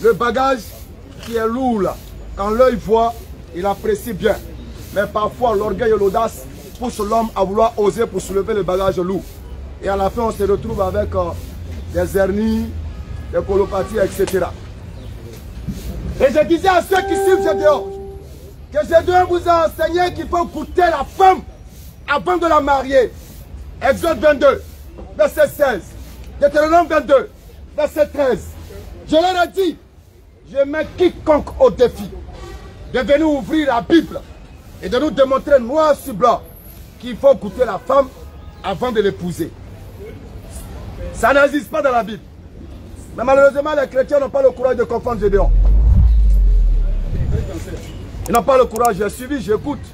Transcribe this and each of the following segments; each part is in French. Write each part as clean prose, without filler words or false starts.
Le bagage qui est lourd là, quand l'œil voit, il apprécie bien. Mais parfois, l'orgueil et l'audace poussent l'homme à vouloir oser pour soulever le bagage lourd. Et à la fin, on se retrouve avec des hernies, des colopathies, etc. Et je disais à ceux qui suivent Gédéon, que Gédéon vous a enseigné qu'il faut goûter la femme avant de la marier. Exode 22, verset 16. Deutéronome 22, verset 13. Je leur ai dit, je mets quiconque au défi de venir ouvrir la Bible et de nous démontrer noir sur blanc qu'il faut goûter la femme avant de l'épouser. Ça n'existe pas dans la Bible. Mais malheureusement, les chrétiens n'ont pas le courage de confondre Gédéon. Ils n'ont pas le courage, j'ai suivi, j'écoute.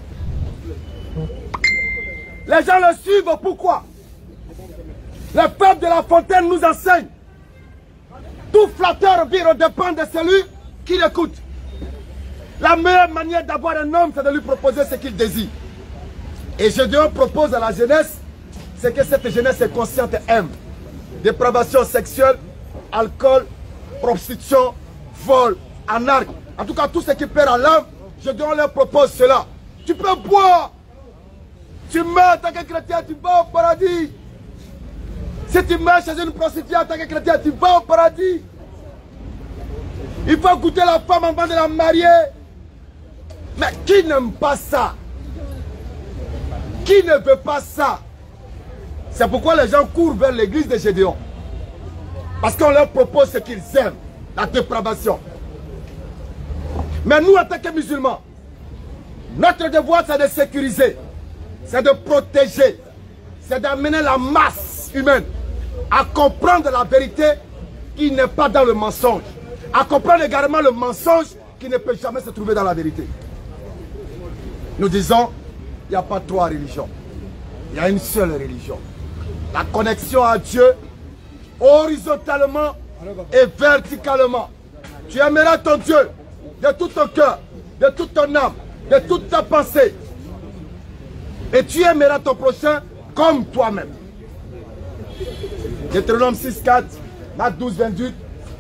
Les gens le suivent, pourquoi? Le peuple de la fontaine nous enseigne. Tout flatteur vire dépend de celui qui l'écoute. La meilleure manière d'avoir un homme, c'est de lui proposer ce qu'il désire. Et Gédéon propose à la jeunesse, c'est que cette jeunesse est consciente et aime. Dépravation sexuelle, alcool, prostitution, vol, anarque. En tout cas, tout ce qui perd à l'âme, Gédéon leur propose cela. Tu peux boire. Tu meurs en tant que chrétien, tu vas au paradis. Si tu meurs chez une prostituée en tant que chrétien, tu vas au paradis. Il faut goûter la femme avant de la marier. Mais qui n'aime pas ça? Qui ne veut pas ça? C'est pourquoi les gens courent vers l'église de Gédéon. Parce qu'on leur propose ce qu'ils aiment, la dépravation. Mais nous, en tant que musulmans, notre devoir, c'est de sécuriser, c'est de protéger, c'est d'amener la masse humaine à comprendre la vérité qui n'est pas dans le mensonge, à comprendre également le mensonge qui ne peut jamais se trouver dans la vérité. Nous disons, il n'y a pas trois religions, il y a une seule religion. La connexion à Dieu, horizontalement et verticalement. Tu aimeras ton Dieu de tout ton cœur, de toute ton âme, de toute ta pensée. Et tu aimeras ton prochain comme toi-même. Deutéronome 6, 4, Marc 12, 28,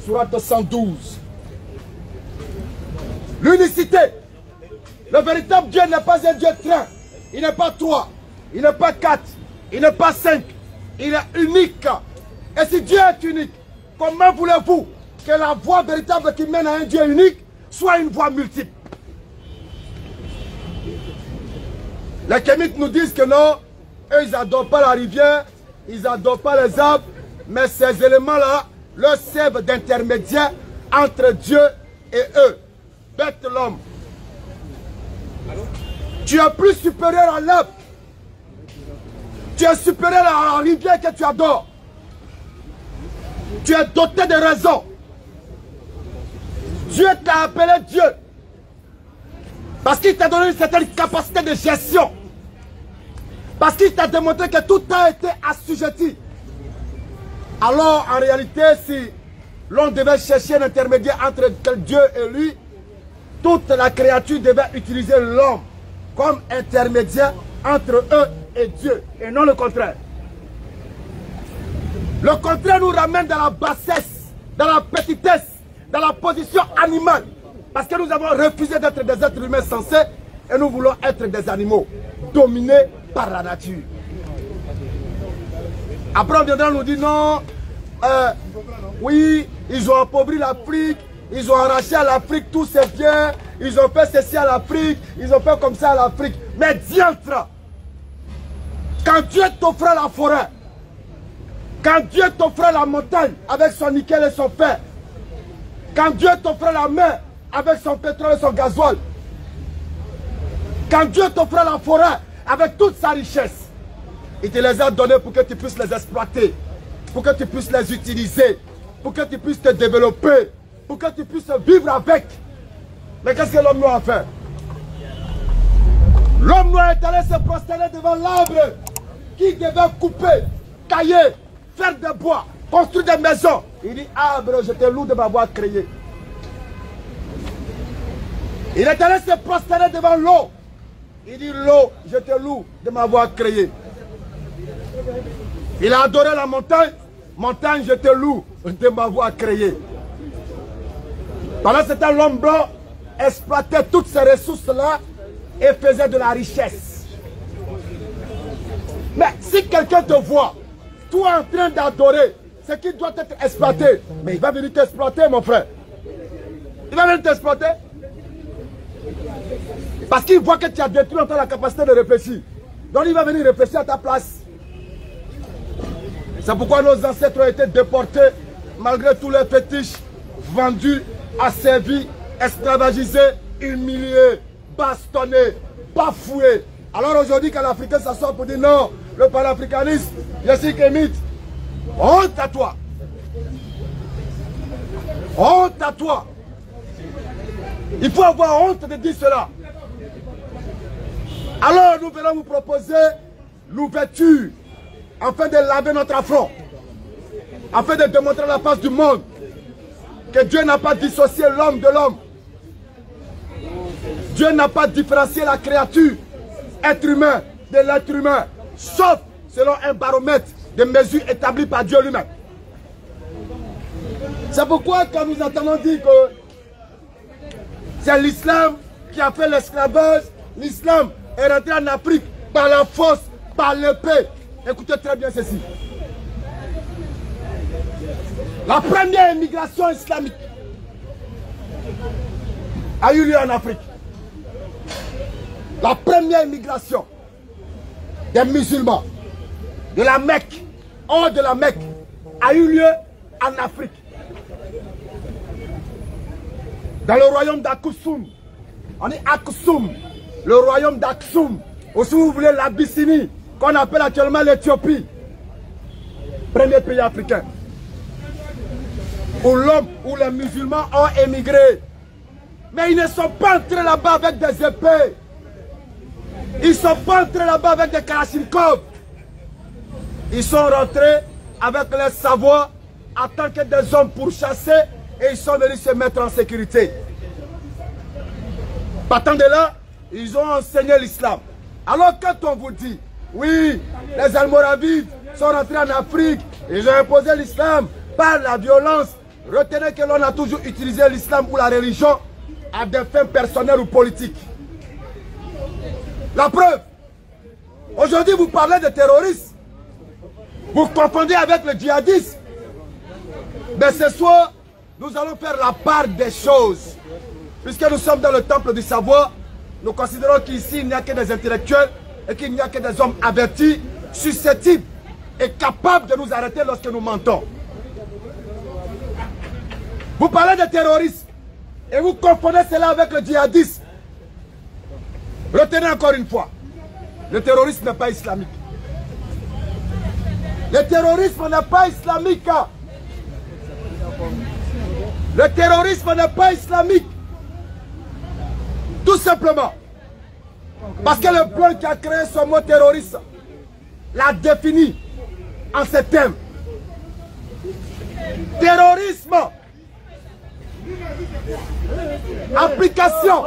Sourate 112. L'unicité. Le véritable Dieu n'est pas un Dieu train. Il n'est pas 3, il n'est pas 4, il n'est pas 5. Il est unique. Et si Dieu est unique, comment voulez-vous que la voie véritable qui mène à un Dieu unique soit une voie multiple? Les kémites nous disent que non, eux ils n'adorent pas la rivière, ils n'adorent pas les arbres, mais ces éléments-là leur servent d'intermédiaire entre Dieu et eux. Bête l'homme. Tu es plus supérieur à l'arbre. Tu es supérieur à la rivière que tu adores. Tu es doté de raison. Dieu t'a appelé Dieu. Parce qu'il t'a donné une certaine capacité de gestion. Parce qu'il t'a démontré que tout a été assujetti. Alors, en réalité, si l'on devait chercher un intermédiaire entre Dieu et lui, toute la créature devait utiliser l'homme comme intermédiaire entre eux et Dieu, et non le contraire. Le contraire nous ramène dans la bassesse, dans la petitesse, dans la position animale. Parce que nous avons refusé d'être des êtres humains sensés et nous voulons être des animaux dominés par la nature. Après on viendra nous dire non, oui, ils ont appauvri l'Afrique, ils ont arraché à l'Afrique tous ces biens, ils ont fait ceci à l'Afrique, ils ont fait comme ça à l'Afrique. Mais diantre, quand Dieu t'offrait la forêt, quand Dieu t'offrait la montagne avec son nickel et son fer, quand Dieu t'offrait la mer avec son pétrole et son gasoil, quand Dieu t'offrait la forêt avec toute sa richesse, il te les a donnés pour que tu puisses les exploiter, pour que tu puisses les utiliser, pour que tu puisses te développer, pour que tu puisses vivre avec. Mais qu'est-ce que l'homme noir a fait? L'homme noir est allé se prosterner devant l'arbre qui devait couper, tailler, faire des bois, construire des maisons. Il dit, arbre, je te loue de m'avoir créé. Il est allé se prosterner devant l'eau. Il dit, l'eau, je te loue de m'avoir créé. Il a adoré la montagne. Montagne, je te loue de m'avoir créé. Pendant ce temps, l'homme blanc exploitait toutes ces ressources-là et faisait de la richesse. Mais si quelqu'un te voit, toi en train d'adorer ce qui doit être exploité, mais il va venir t'exploiter, mon frère. Il va venir t'exploiter. Parce qu'il voit que tu as détruit en toi la capacité de réfléchir. Donc il va venir réfléchir à ta place. C'est pourquoi nos ancêtres ont été déportés, malgré tous les fétiches, vendus, asservis, esclavagisés, humiliés, bastonnés, bafoués. Alors aujourd'hui, quand l'Africain s'assoit pour dire non, le panafricanisme, je suis kémite. Honte à toi. Honte à toi. Il faut avoir honte de dire cela. Alors nous venons vous proposer l'ouverture afin de laver notre affront, afin de démontrer à la face du monde que Dieu n'a pas dissocié l'homme de l'homme. Dieu n'a pas différencié la créature, être humain, de l'être humain, sauf selon un baromètre de mesures établies par Dieu lui-même. C'est pourquoi quand nous entendons dire que c'est l'islam qui a fait l'esclavage, l'islam est rentré en Afrique par la force, par l'épée. Écoutez très bien ceci. La première immigration islamique a eu lieu en Afrique. La première immigration des musulmans de la Mecque, hors de la Mecque, a eu lieu en Afrique. Dans le royaume d'Akoussoum. On dit Akoussoum, le royaume d'Akoussoum. Ou si vous voulez l'Abyssinie, qu'on appelle actuellement l'Éthiopie. Premier pays africain. Où l'homme, où les musulmans ont émigré. Mais ils ne sont pas entrés là-bas avec des épées. Ils ne sont pas entrés là-bas avec des kalachnikovs. Ils sont rentrés avec les savoirs en tant que des hommes pourchassés et ils sont venus se mettre en sécurité. Partant de là, ils ont enseigné l'islam. Alors quand on vous dit, oui, les Almoravides sont rentrés en Afrique, ils ont imposé l'islam par la violence, retenez que l'on a toujours utilisé l'islam ou la religion à des fins personnelles ou politiques. La preuve, aujourd'hui vous parlez de terroristes, vous confondez avec le djihadisme. Mais ce soir, nous allons faire la part des choses. Puisque nous sommes dans le temple du savoir, nous considérons qu'ici il n'y a que des intellectuels et qu'il n'y a que des hommes avertis, susceptibles et capables de nous arrêter lorsque nous mentons. Vous parlez de terrorisme et vous confondez cela avec le djihadisme. Retenez encore une fois, le terrorisme n'est pas islamique. Le terrorisme n'est pas islamique. Le terrorisme n'est pas islamique. Tout simplement. Parce que le blanc qui a créé ce mot terroriste l'a défini en ces termes. Terrorisme. Application.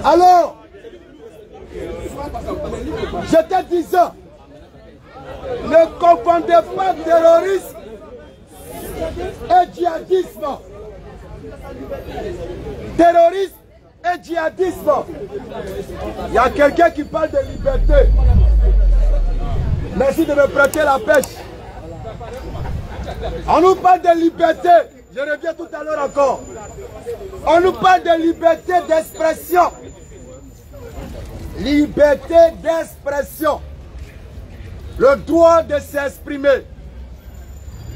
Alors, j'étais disant, ne confondez pas terrorisme et djihadisme. Terrorisme et djihadisme. Il y a quelqu'un qui parle de liberté. Merci de me prêter la pêche. On nous parle de liberté. Je reviens tout à l'heure encore. On nous parle de liberté d'expression. Liberté d'expression. Le droit de s'exprimer.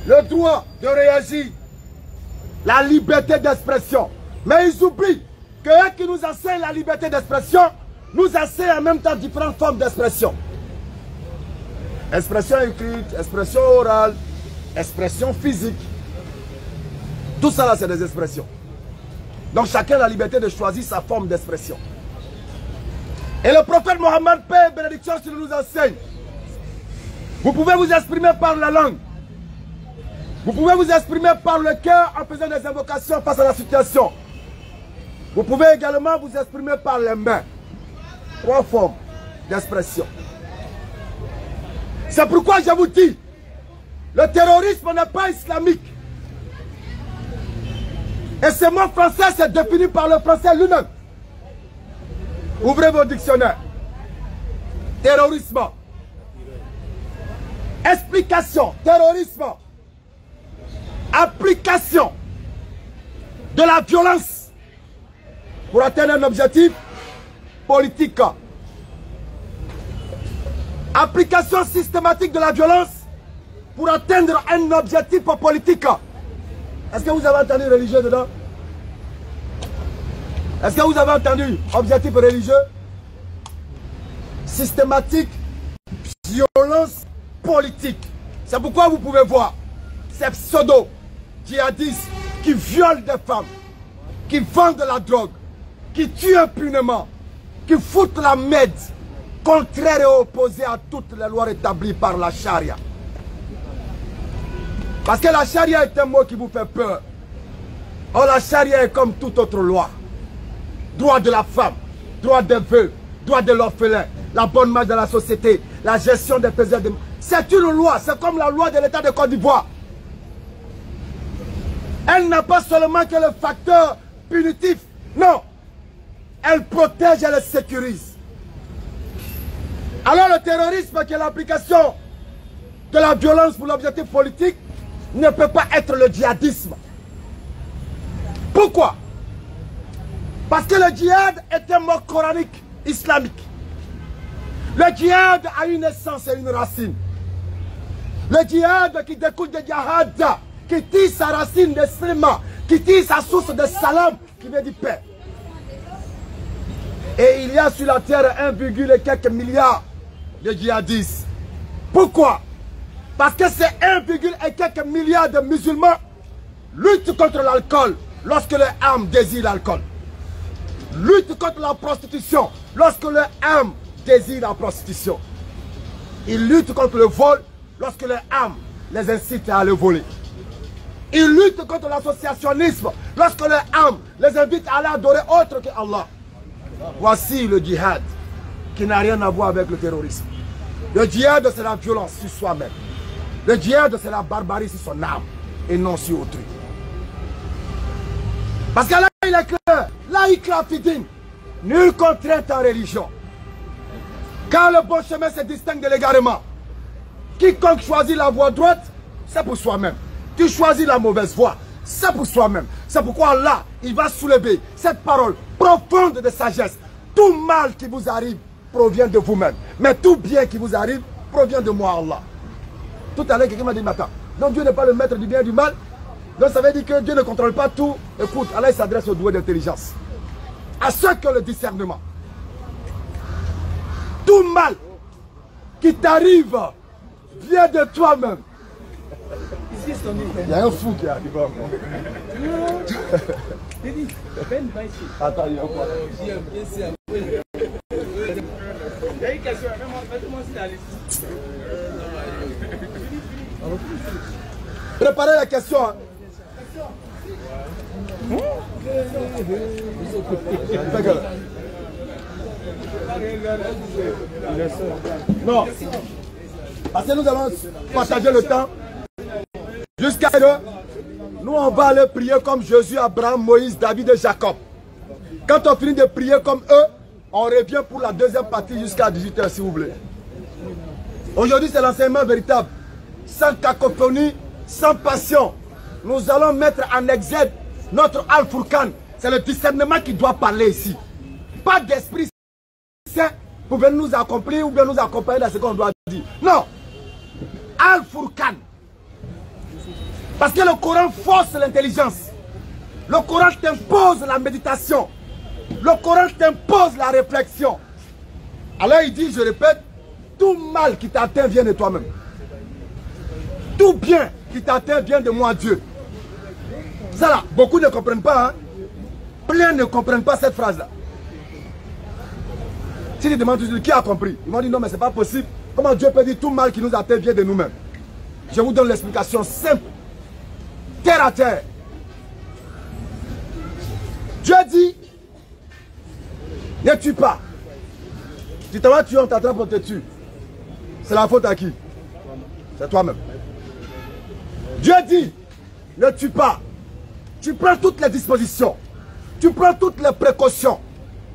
Le droit de réagir. La liberté d'expression. Mais ils oublient que eux qui nous enseignent la liberté d'expression, nous enseignent en même temps différentes formes d'expression. Expression écrite, expression orale, expression physique. Tout ça là, c'est des expressions. Donc chacun a la liberté de choisir sa forme d'expression. Et le prophète Mohammed, paix et bénédiction, s'il nous enseigne. Vous pouvez vous exprimer par la langue. Vous pouvez vous exprimer par le cœur en faisant des invocations face à la situation. Vous pouvez également vous exprimer par les mains. 3 formes d'expression. C'est pourquoi je vous dis, le terrorisme n'est pas islamique. Et ce mot français, c'est défini par le français lui-même. Ouvrez vos dictionnaires. Terrorisme. Explication. Terrorisme. Application de la violence pour atteindre un objectif politique. Application systématique de la violence pour atteindre un objectif politique. Est-ce que vous avez entendu religieux dedans? Est-ce que vous avez entendu objectif religieux? Systématique, violence politique. C'est pourquoi vous pouvez voir ces pseudo-djihadistes qui violent des femmes, qui vendent de la drogue, qui tuent impunément, qui foutent la merde, contraire et opposé à toutes les lois établies par la charia. Parce que la charia est un mot qui vous fait peur. Or la charia est comme toute autre loi. Droit de la femme, droit des veuves, droit de l'orphelin, la bonne marche de la société, la gestion des plaisirs de... C'est une loi, c'est comme la loi de l'État de Côte d'Ivoire. Elle n'a pas seulement que le facteur punitif, non. Elle protège et elle sécurise. Alors le terrorisme qui est l'application de la violence pour l'objectif politique ne peut pas être le djihadisme. Pourquoi? Parce que le djihad est un mot coranique islamique. Le djihad a une essence et une racine. Le djihad qui découle de djihad, qui tire sa racine de slima, qui tire sa source de salam, qui veut dire paix. Et il y a sur la terre 1, quelques milliards de djihadistes. Pourquoi? Parce que ces 1, quelques milliards de musulmans luttent contre l'alcool lorsque leur âme désire l'alcool. Luttent contre la prostitution lorsque leur âme désire la prostitution. Ils luttent contre le vol lorsque leur âme les incite à le voler. Ils luttent contre l'associationnisme lorsque leur âme les invite à aller adorer autre que Allah. Voici le djihad qui n'a rien à voir avec le terrorisme. Le djihad, c'est la violence sur soi-même. Le djihad, c'est la barbarie sur son âme et non sur autrui. Parce que là, il est clair. Là, il clafidine. Nulle contrainte en religion. Quand le bon chemin se distingue de l'égarement, quiconque choisit la voie droite, c'est pour soi-même. Qui choisit la mauvaise voie, c'est pour soi-même. C'est pourquoi Allah, il va soulever cette parole profonde de sagesse. Tout mal qui vous arrive provient de vous-même. Mais tout bien qui vous arrive provient de moi, Allah. Tout à l'heure, quelqu'un m'a dit, mais attends, donc Dieu n'est pas le maître du bien et du mal. Donc ça veut dire que Dieu ne contrôle pas tout. Écoute, Allah il s'adresse aux doués d'intelligence. À ceux qui ont le discernement. Tout mal qui t'arrive vient de toi-même. Il y a un fou qui arrive à moi. Attends, il y a quoi? Préparez la question. Hein. Non. Parce que nous allons partager le temps. Jusqu'à ce que nous on va aller prier comme Jésus, Abraham, Moïse, David et Jacob. Quand on finit de prier comme eux, on revient pour la deuxième partie jusqu'à 18 h si vous voulez. Aujourd'hui c'est l'enseignement véritable. Sans cacophonie, sans passion. Nous allons mettre en exergue notre Al-Furqan. C'est le discernement qui doit parler ici. Pas d'esprit saint pour venir nous accomplir ou bien nous accompagner dans ce qu'on doit dire. Non. Al-Furqan. Parce que le Coran force l'intelligence. Le Coran t'impose la méditation. Le Coran t'impose la réflexion. Alors il dit, je répète, tout mal qui t'atteint vient de toi-même. Tout bien qui t'atteint vient de moi, Dieu. Ça là, beaucoup ne comprennent pas. Hein? Plein ne comprennent pas cette phrase-là. Si tu demandes toujours qui a compris, ils m'ont dit non, mais c'est pas possible. Comment Dieu peut dire tout mal qui nous atteint vient de nous-mêmes? Je vous donne l'explication simple, terre à terre. Dieu dit, ne tue pas. Tu te vas tuer, on t'attrape, on te tue. C'est la faute à qui? C'est toi-même. Dieu dit, ne tue pas. Tu prends toutes les dispositions. Tu prends toutes les précautions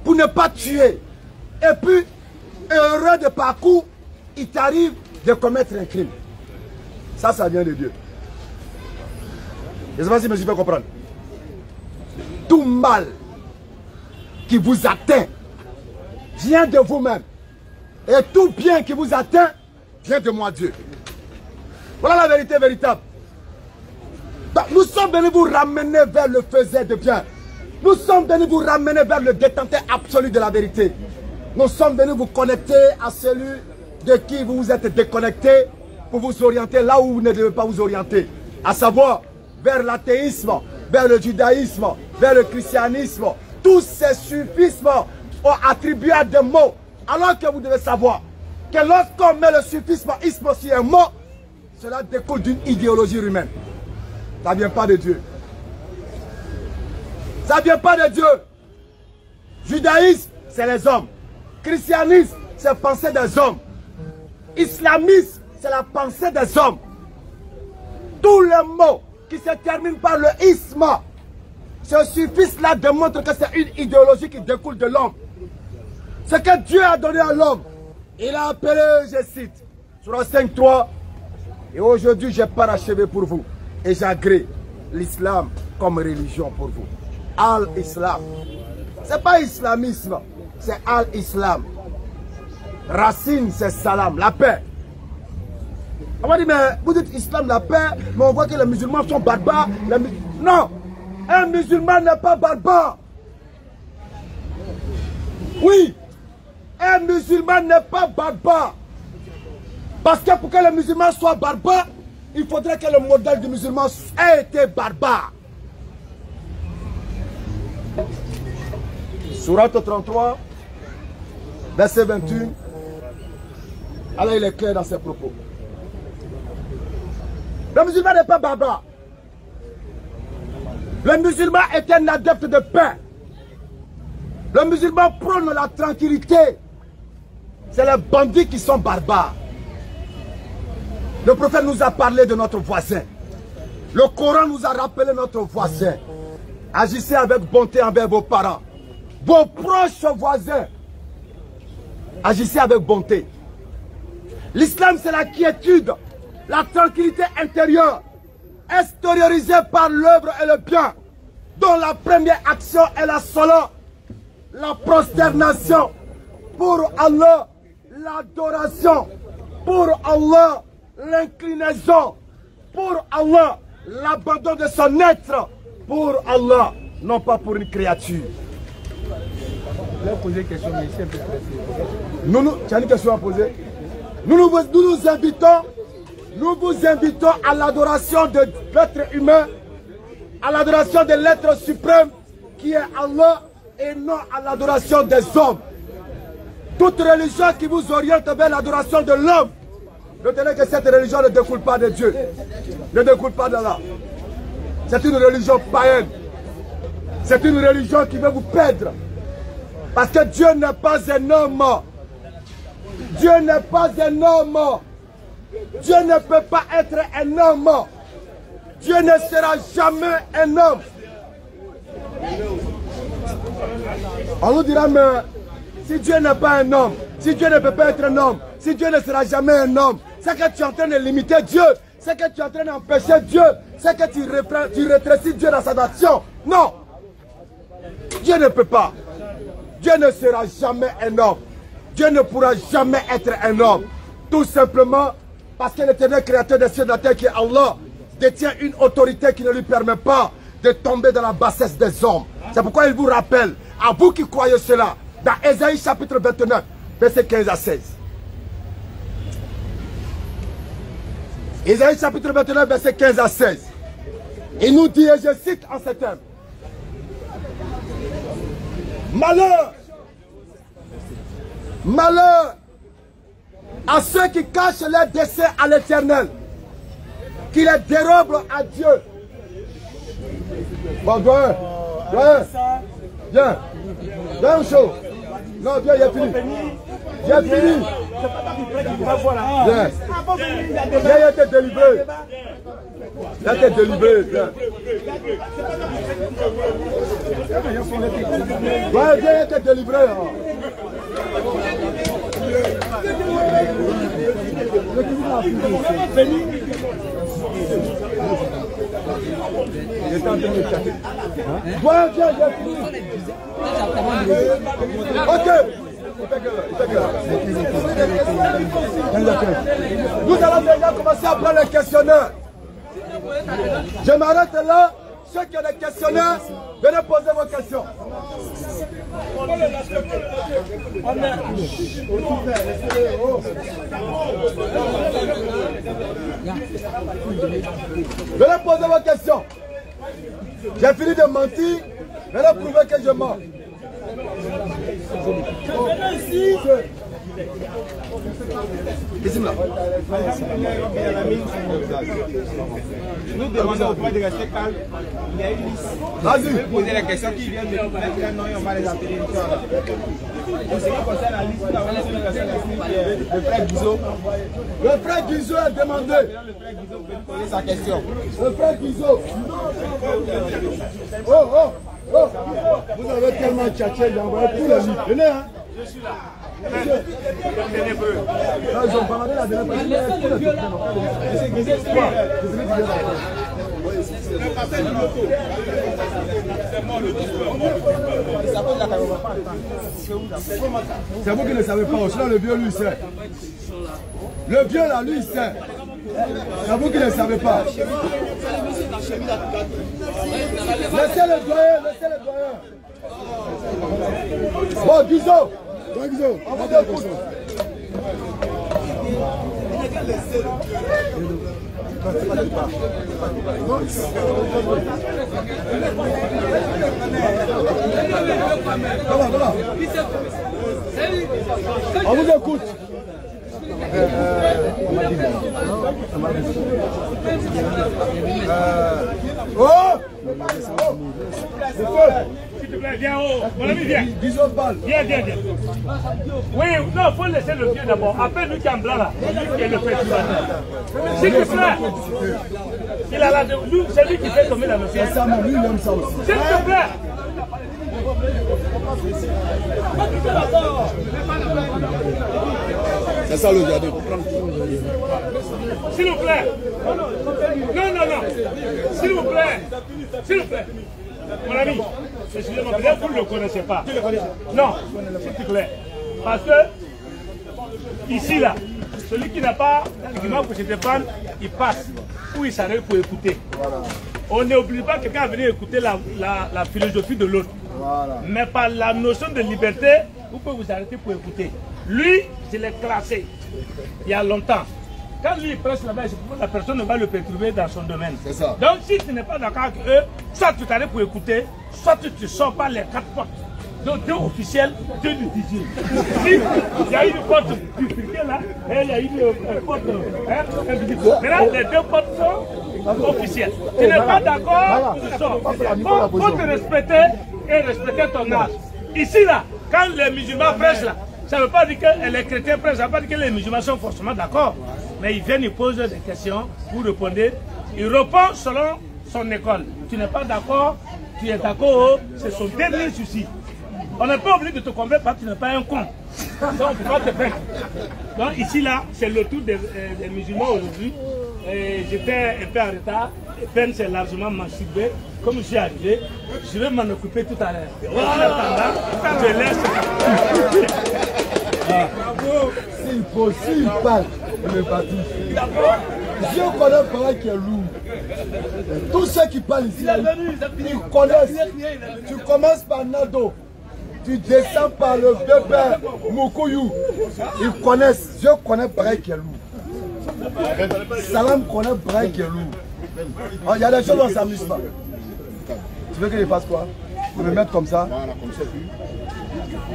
pour ne pas tuer. Et puis, heureux de parcours, il t'arrive de commettre un crime. Ça vient de Dieu. Je ne sais pas si je me suis fait comprendre. Tout mal qui vous atteint vient de vous-même. Et tout bien qui vous atteint vient de moi, Dieu. Voilà la vérité véritable. Donc, nous sommes venus vous ramener vers le faiseur de bien. Nous sommes venus vous ramener vers le détenteur absolu de la vérité. Nous sommes venus vous connecter à celui de qui vous vous êtes déconnecté pour vous orienter là où vous ne devez pas vous orienter. À savoir, vers l'athéisme, vers le judaïsme, vers le christianisme. Tous ces sufismes ont attribué à des mots. Alors que vous devez savoir que lorsqu'on met le suffisme isme sur un mot, cela découle d'une idéologie humaine. Ça ne vient pas de Dieu. Ça ne vient pas de Dieu. Judaïsme, c'est les hommes. Christianisme, c'est la pensée des hommes. Islamisme, c'est la pensée des hommes. Tous les mots qui se terminent par le isme, ce suffixe-là démontre que c'est une idéologie qui découle de l'homme. Ce que Dieu a donné à l'homme, il a appelé, je cite, Sourate 5.3, et aujourd'hui j'ai parachevé pour vous, et j'agrée l'islam comme religion pour vous. Al-Islam. C'est pas islamisme, c'est Al-Islam. Racine, c'est salam, la paix. On va dire, mais vous dites islam, la paix, mais on voit que les musulmans sont barbares. Non, un musulman n'est pas barbare. Oui, un musulman n'est pas barbare. Parce que pour que le musulman soit barbare, il faudrait que le modèle du musulman ait été barbare. Sourate 33, verset 21. Allah, il est clair dans ses propos. Le musulman n'est pas barbare. Le musulman est un adepte de paix. Le musulman prône la tranquillité. C'est les bandits qui sont barbares. Le prophète nous a parlé de notre voisin. Le Coran nous a rappelé notre voisin. Agissez avec bonté envers vos parents. Vos proches voisins. Agissez avec bonté. L'islam, c'est la quiétude, la tranquillité intérieure, extériorisée par l'œuvre et le bien, dont la première action est la salat, la prosternation, pour Allah, l'adoration, pour Allah, l'inclinaison, pour Allah, l'abandon de son être, pour Allah, non pas pour une créature. Tu as une question à poser? Nous vous invitons à l'adoration de l'être humain, à l'adoration de l'être suprême qui est Allah et non à l'adoration des hommes. Toute religion qui vous oriente vers l'adoration de l'homme, retenez que cette religion ne découle pas de Dieu, ne découle pas d'Allah. C'est une religion païenne. C'est une religion qui veut vous perdre. Parce que Dieu n'est pas un homme. Dieu n'est pas un homme. Dieu ne peut pas être un homme. Dieu ne sera jamais un homme. On nous dira, mais si Dieu n'est pas un homme, si Dieu ne peut pas être un homme, si Dieu ne sera jamais un homme, c'est que tu es en train de limiter Dieu, c'est que tu es en train d'empêcher Dieu, c'est que tu rétrécis Dieu dans sa action. Non. Dieu ne peut pas. Dieu ne sera jamais un homme. Dieu ne pourra jamais être un homme. Tout simplement parce que l'éternel créateur des cieux et de la terre qui est Allah détient une autorité qui ne lui permet pas de tomber dans la bassesse des hommes. C'est pourquoi il vous rappelle, à vous qui croyez cela, dans Ésaïe chapitre 29, verset 15 à 16. Ésaïe chapitre 29, verset 15 à 16. Il nous dit, et je cite en ces termes, Malheur. Malheur à ceux qui cachent leur décès à l'Éternel, qui les dérobent à Dieu. Bon, viens. Viens au show. Non, viens, il a fini. Viens, fini. Viens, il a été délivré. Il a été délivré, viens. Ouais, viens, il a été délivré. Ouais, viens, ok. Nous allons déjà commencer à prendre les questionnaires. Je m'arrête là. Ceux qui ont des questionnaires, venez poser vos questions. Venez poser vos questions. J'ai fini de mentir. Venez prouver que je mens. Nous demandons au point de rester calme. Il y a une liste. Vas-y. Poser les questions qui viennent de nous mettre. Non, on va les appeler. Pour ce qui concerne la liste, nous avons le frère Guizot. Le frère Guizot a demandé. Le frère Guizot peut poser sa question. Le frère Guizot. Vous avez tellement tchatché, j'ai envoyé tous les livres. Venez, hein. Je suis là. Ils ont baladé la dernière C'est vous qui ne savez pas, sinon le vieux lui sait. Le vieux là, lui sait. C'est vous qui ne savez pas. Laissez le doyen, laissez le doyen. Bon, Guizot. On vous écoute. On vous écoute. S'il te plaît, viens haut. Mon ami, viens. Viens. Oui, non, il faut laisser le vieux d'abord. Après, lui qui est en blanc là, lui qui est le perturbateur. S'il te plaît. Il a c'est lui qui fait tomber la notion. C'est ça, lui, il aime ça aussi. S'il te plaît. C'est ça le gardien. S'il vous plaît. Non. S'il vous plaît. Mon ami, excusez-moi, peut-être vous ne le connaissez pas. Non, s'il te plaît. Parce que, ici, là, celui qui n'a pas l'argument pour se défendre, il passe ou il s'arrête pour écouter. On n'oblige pas quelqu'un à venir écouter la philosophie de l'autre. Mais par la notion de liberté, vous pouvez vous arrêter pour écouter. Lui, je l'ai classé il y a longtemps. Quand lui il presse là-bas, la personne ne va le perturber dans son domaine. Donc si tu n'es pas d'accord avec eux, soit tu t'arrêtes pour écouter, soit tu ne sors pas les 4 portes. Donc 2 officiels, 2 litigieux. Si il y a une porte bifurquée là, et il y a une porte maintenant les 2 portes sont officielles. Tu n'es pas d'accord, tu sors. Il faut te respecter et respecter ton âge. Ici là, quand les musulmans prêchent là, ça ne veut pas dire que les chrétiens prêchent, ça ne veut pas dire que les musulmans sont forcément d'accord. Mais ils viennent, ils posent des questions, vous répondez. Il répond selon son école. Tu n'es pas d'accord, tu es d'accord, c'est son dernier souci. On n'est pas obligé de te convaincre parce que tu n'es pas un con. Donc on ne peut pas te faire. Donc ici là, c'est le tour des musulmans aujourd'hui. J'étais un peu en retard. Et peine s'est largement masturbé. Comme je suis arrivé, je vais m'en occuper tout à l'heure. En attendant, je laisse. S'il faut, s'il parle, le bâti. Je connais pareil qui est lourd. Tous ceux qui parlent ici, ils connaissent. Tu commences par Nado. Tu descends par le vieux père Mokoyou. Ils connaissent. Je connais pareil qui est lourd. Salam connaît pareil qui est lourd. Il y a des choses où on ne s'amuse pas. Tu veux qu'il fasse quoi? Vous me mettre comme ça. Voilà, comme ça.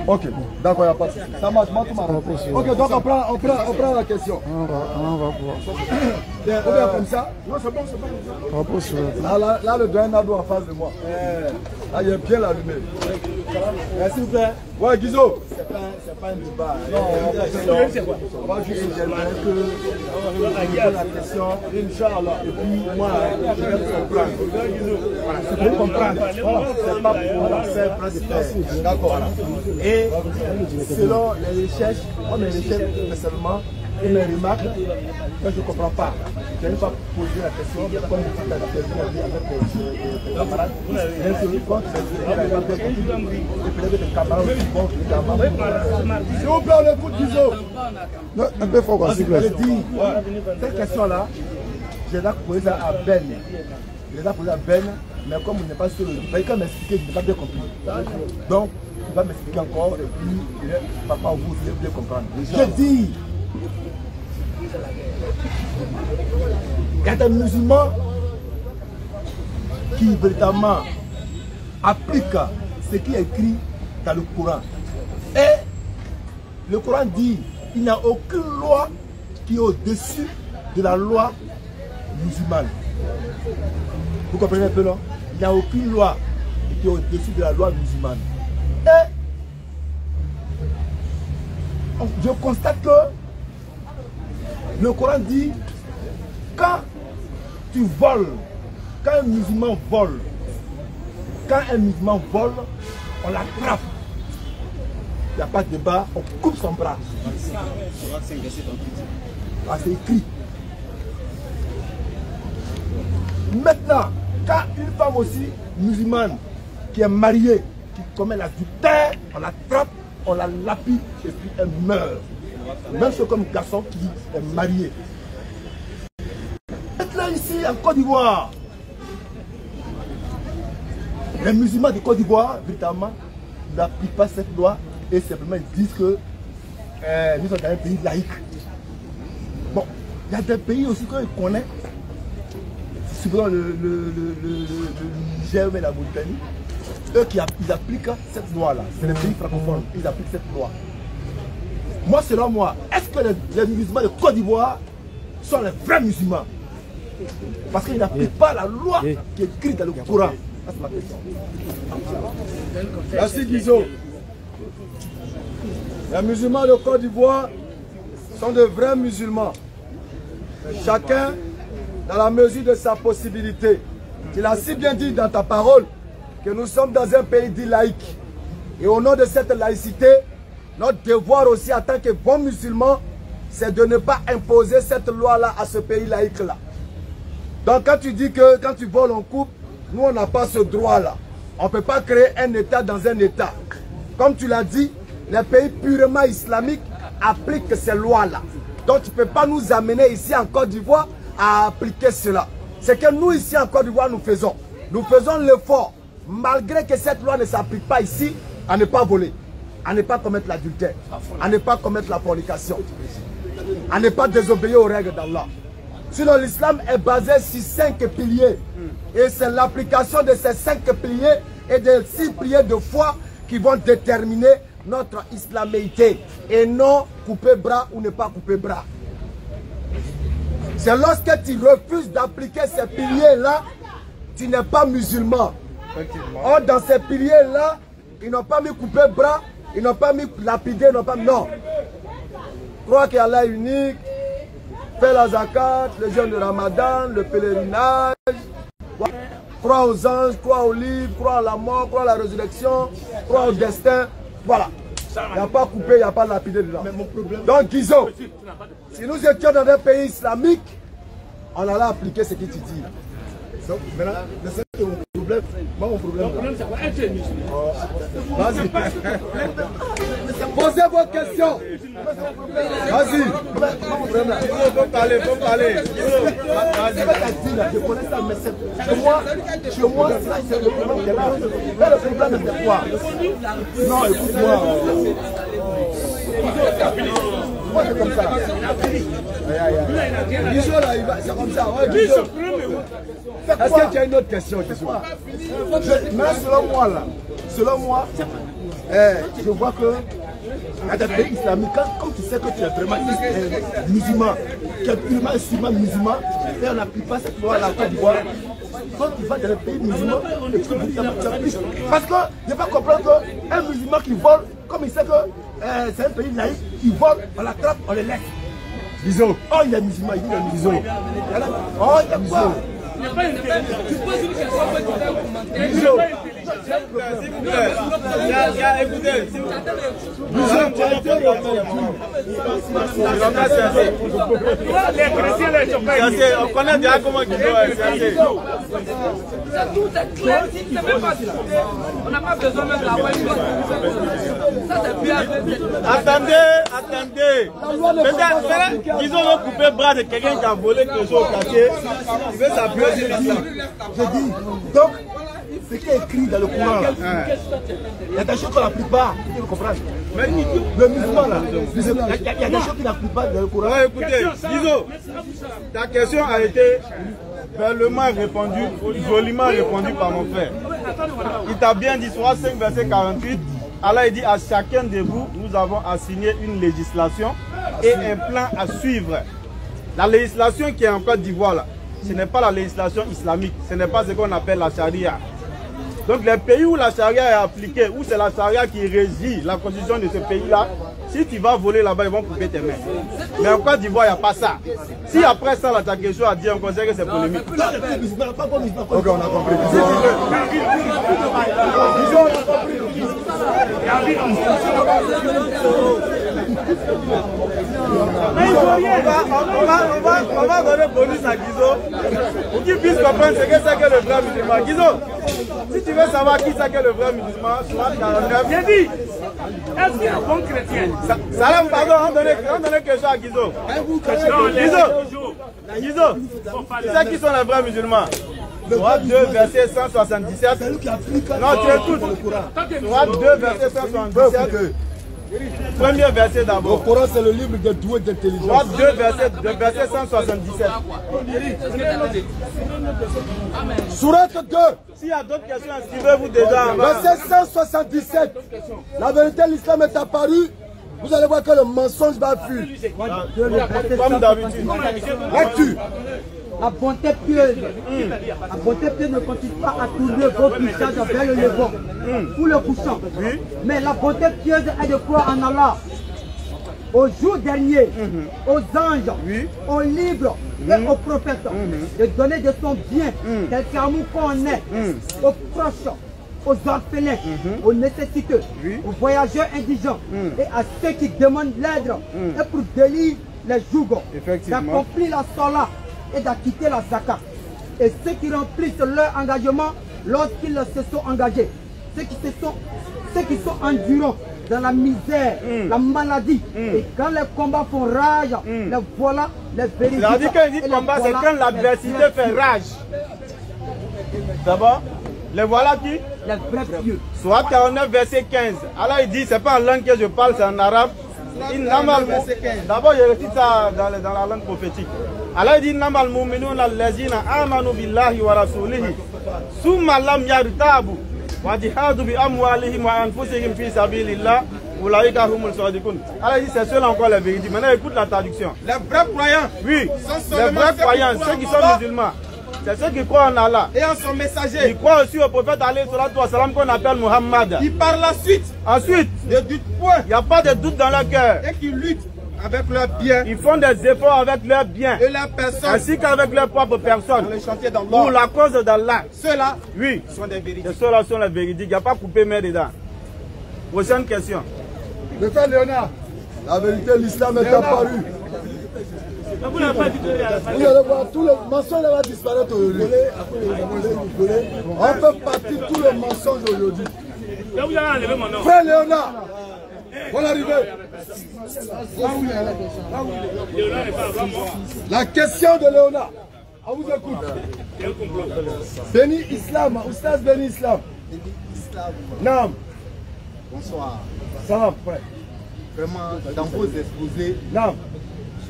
Ok, d'accord, il n'y a pas de souci. Ça marche, moi tout marche. Ok, donc on prend la question. On va pouvoir. On vient comme ça. Non, c'est bon, c'est bon. Là, le doyen Nado en face de moi. Là, il est bien allumé. S'il vous plaît. Ouais, Guizo. C'est pas un débat. Non, on va juste j'aimerais que la question, Inch'Allah. Et puis moi, je vais comprendre. Voilà, c'est pour comprendre. Voilà, c'est pas pour faire prendre des faits. D'accord. Et selon les recherches, on les recherches personnellement et mes remarques que je ne comprends pas. Je n'ai pas posé la question, comme tu l'as dit avec tes camarades. Bien sûr, quand tu n'as pas bien compris, et peut-être tes camarades aussi vont s'il vous plaît, on écoute Guizo. Un peu fort, quoi, s'il vous plaît. Cette question-là, je l'ai posée à Ben. Je l'ai posée à Ben, mais comme il n'est pas sûr, il va m'expliquer, je n'ai pas bien compris. Donc, il va m'expliquer encore, et puis, papa, vous allez bien comprendre. Je dis, il y a des musulmans qui véritablement appliquent ce qui est écrit dans le Coran. Et le Coran dit qu'il n'y a aucune loi qui est au-dessus de la loi musulmane. Vous comprenez un peu là? Il n'y a aucune loi qui est au-dessus de la loi musulmane. Et je constate que le Coran dit quand tu voles, quand un musulman vole, on l'attrape. Il n'y a pas de débat, on coupe son bras. Ah, c'est écrit. Maintenant, quand une femme aussi musulmane qui est mariée, qui commet l'adultère, on l'attrape, on la lapide et puis elle meurt. Même chose comme un garçon qui est marié. Maintenant ici en Côte d'Ivoire, les musulmans de Côte d'Ivoire, véritablement, n'appliquent pas cette loi et simplement ils disent que nous sommes dans un pays laïque. Bon, il y a des pays aussi qu'on connaît, souvent le Niger et la Mauritanie, eux qui appliquent cette loi-là. C'est les pays francophones, ils appliquent cette loi. Moi, selon moi, est-ce que les musulmans de Côte d'Ivoire sont les vrais musulmans? Parce qu'ils n'appliquent pas la loi qui est écrite dans le Coran. C'est ma question. Merci Guizo. Les musulmans de Côte d'Ivoire sont de vrais musulmans. Chacun dans la mesure de sa possibilité. Tu l'as si bien dit dans ta parole que nous sommes dans un pays dit laïque. Et au nom de cette laïcité, notre devoir aussi en tant que bons musulmans, c'est de ne pas imposer cette loi-là à ce pays laïque-là. Donc quand tu dis que quand tu voles on coupe, nous on n'a pas ce droit-là. On ne peut pas créer un État dans un État. Comme tu l'as dit, les pays purement islamiques appliquent ces lois-là. Donc tu ne peux pas nous amener ici en Côte d'Ivoire à appliquer cela. C'est que nous ici en Côte d'Ivoire nous faisons. Nous faisons l'effort, malgré que cette loi ne s'applique pas ici, à ne pas voler, à ne pas commettre l'adultère, à ne pas commettre la fornication, à ne pas désobéir aux règles d'Allah. Sinon l'islam est basé sur 5 piliers. Et c'est l'application de ces 5 piliers et de 6 piliers de foi qui vont déterminer notre islaméité. Et non couper bras ou ne pas couper bras. C'est lorsque tu refuses d'appliquer ces piliers-là, tu n'es pas musulman. Or, dans ces piliers-là, ils n'ont pas mis couper bras, ils n'ont pas mis lapider, ils n'ont pas mis... Non. Croire qu'Allah est unique, faire la zakat, le jeûne de Ramadan, le pèlerinage, croire aux anges, croire aux livres, croire à la mort, croire à la résurrection, croire au destin. Voilà. Il n'y a pas coupé, il n'y a pas lapidé dedans. Donc, Guizo, si nous étions dans un pays islamique, on allait appliquer ce que tu dis. Donc, maintenant, c'est mon problème. Moi, mon problème. C'est quoi? Vas-y. Posez vos questions. Vas-y. Il faut parler, il faut parler. Je connais ça, mais chez moi, c'est le problème qui est là. Mais le problème, c'est quoi? Non, écoute-moi. Moi, c'est comme ça. Guizo, là, c'est comme ça. Est-ce que tu as une autre question? Mais selon moi, là, selon moi, je vois que dans des pays islamiques, comme tu sais que tu es vraiment musulman, tu es purement musulman, et on n'applique pas cette loi à la Côte d'Ivoire. Quand tu vas dans les pays musulmans, et tu appliques. Parce que je ne peux pas comprendre qu'un musulman qui vole, comme il sait que c'est un pays laïque, il vole, on l'attrape, on les laisse. Bisous. Oh, il est musulman, il est musulman. Oh, il est quoi? Il n'est pas intelligent. Tu poses une question, tu dois commenter. Bisous. Écoutez, si vous... Les chrétiens, les chopins. On connaît déjà comment Guido est. Tout est clair, si tu ne veux pas discuter, on n'a pas besoin même de la web. Ça c'est bien. Attendez. Peut-être qu'ils ont coupé le bras de quelqu'un qui a volé quelque chose au quartier. Il veut s'appuyer sur l'islam. Je dis, donc, ce qui est écrit dans le Coran, il y a des choses qu'on n'applique pas, tu comprends? Le musulman là, il y a des choses qu'il n'applique pas dans le Coran. Ouais, écoutez, Guido, ta question a été bellement répondue, joliment répondue par mon frère. Il t'a bien dit, Surah 5, verset 48, Allah dit à chacun de vous, nous avons assigné une législation et un plan à suivre. La législation qui est en Côte d'Ivoire là, ce n'est pas la législation islamique, ce n'est pas ce qu'on appelle la charia. Donc les pays où la charia est appliquée, où c'est la charia qui régit la constitution de ce pays-là, si tu vas voler là-bas, ils vont couper tes mains. Mais en Côte d'Ivoire, il n'y a pas ça. Si après ça, là, tu as quelque chose à dire, on considère que c'est polémique. Ok, on a compris. On va donner bonus à Guizo pour qu'il puisse comprendre ce que c'est que le vrai musulman. Guizo, si tu veux savoir qui c'est que le vrai musulman, soit 49. J'ai dit, est-ce qu'il y a un bon chrétien? Salam, pardon, on donne quelque chose à Guizo. Guizo, tu sais qui sont les vrais musulmans? Surah 2, verset 177. Non, tu écoutes. Surah 2, verset 177. Premier verset d'abord. Le Coran, c'est le livre des doués d'intelligence. Surah 2, verset 177. Surah 2. S'il y a d'autres questions, inscrivez-vous déjà. Verset 177. La vérité, l'islam est apparu. Vous allez voir que le mensonge va fuir. Comme d'habitude. Lecture. La bonté pieuse. La bonté pieuse ne consiste pas à tourner vos visages vers le levant ou le couchant. Mais la bonté pieuse est de croire en Allah, au jour dernier, aux anges, aux livres et aux prophètes, de donner de son bien, tel qu'amour qu'on est, aux proches, aux orphelins, aux nécessiteux, aux voyageurs indigents et à ceux qui demandent l'aide et pour délivrer les jougs, d'accomplir la sola et d'acquitter la zakat. Et ceux qui remplissent leur engagement lorsqu'ils se sont engagés, ceux qui sont endurants dans la misère, la maladie, et quand les combats font rage, les voilà les vérifiés. C'est-à-dire qu'il dit combat, c'est quand l'adversité fait rage. D'abord, les voilà qui? Les vrais pieux. Soit 49, verset 15. Alors il dit, c'est pas en langue que je parle, c'est en arabe. D'abord, je récite ça dans la langue prophétique. Allah dit Namal mu'minuna allazina amanu billahi wa rasulihi summa lam yartabu wa jihadu bi amwalihim wa anfusihim fi sabilillah ulaika humul sadiqun. Allah dit c'est ceux-là encore les vérités. Maintenant écoute la traduction. Les vrais croyants. Oui, les vrais croyants, ceux qui sont musulmans. C'est ceux qui croient en Allah. Et en son messager. Ils croient aussi au prophète alayhi salatu wa salam qu'on appelle Muhammad. Ils parlent la suite. Ensuite, ne doute point. Il n'y a pas de doute dans leur cœur. Et qu'ils luttent avec leurs biens. Ils font des efforts avec leurs biens. Et leurs personnes. Ainsi qu'avec leurs propres personnes. Dans les chantiers d'Allah. Pour la cause d'Allah. Ceux-là, oui, sont des véridiques. Ceux-là sont les véridiques. Il n'y a pas coupé mais dedans. Prochaine question. Le frère Léonard. La vérité, l'islam est apparu. Vous n'avez pas dit que vous allez voir, tout le mensonge va disparaître aujourd'hui. On peut partir tout le mensonge aujourd'hui. Vous allez enlever mon nom. Frère Léonard, voilà arrivé. Léonard n'est pas avant moi. La question de Léonard, on vous écoute. Béni Islam, Oustaz Béni Islam. Nam. Bonsoir. Ça va, frère. Vraiment, dans vos exposés, Nam.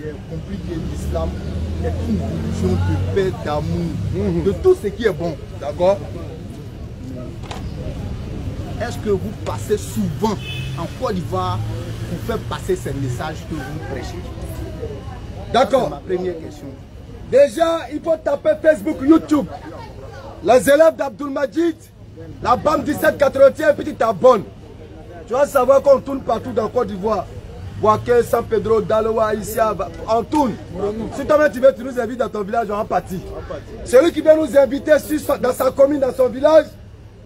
j'ai compris que l'islam est une religion de paix, d'amour, de tout ce qui est bon. D'accord? est-ce que vous passez souvent en Côte d'Ivoire pour faire passer ces messages que vous prêchez? D'accord. C'est ma première question. Déjà, il faut taper Facebook, YouTube. Les élèves d'Abdul-Majid, la BAM 1781, puis tu t'abonnes. Tu vas savoir qu'on tourne partout dans Côte d'Ivoire. Boaké, San Pedro, Daloa, ici, on tourne. Si toi-même tu veux, tu nous invites dans ton village, on va partir. Celui qui vient nous inviter dans sa commune, dans son village,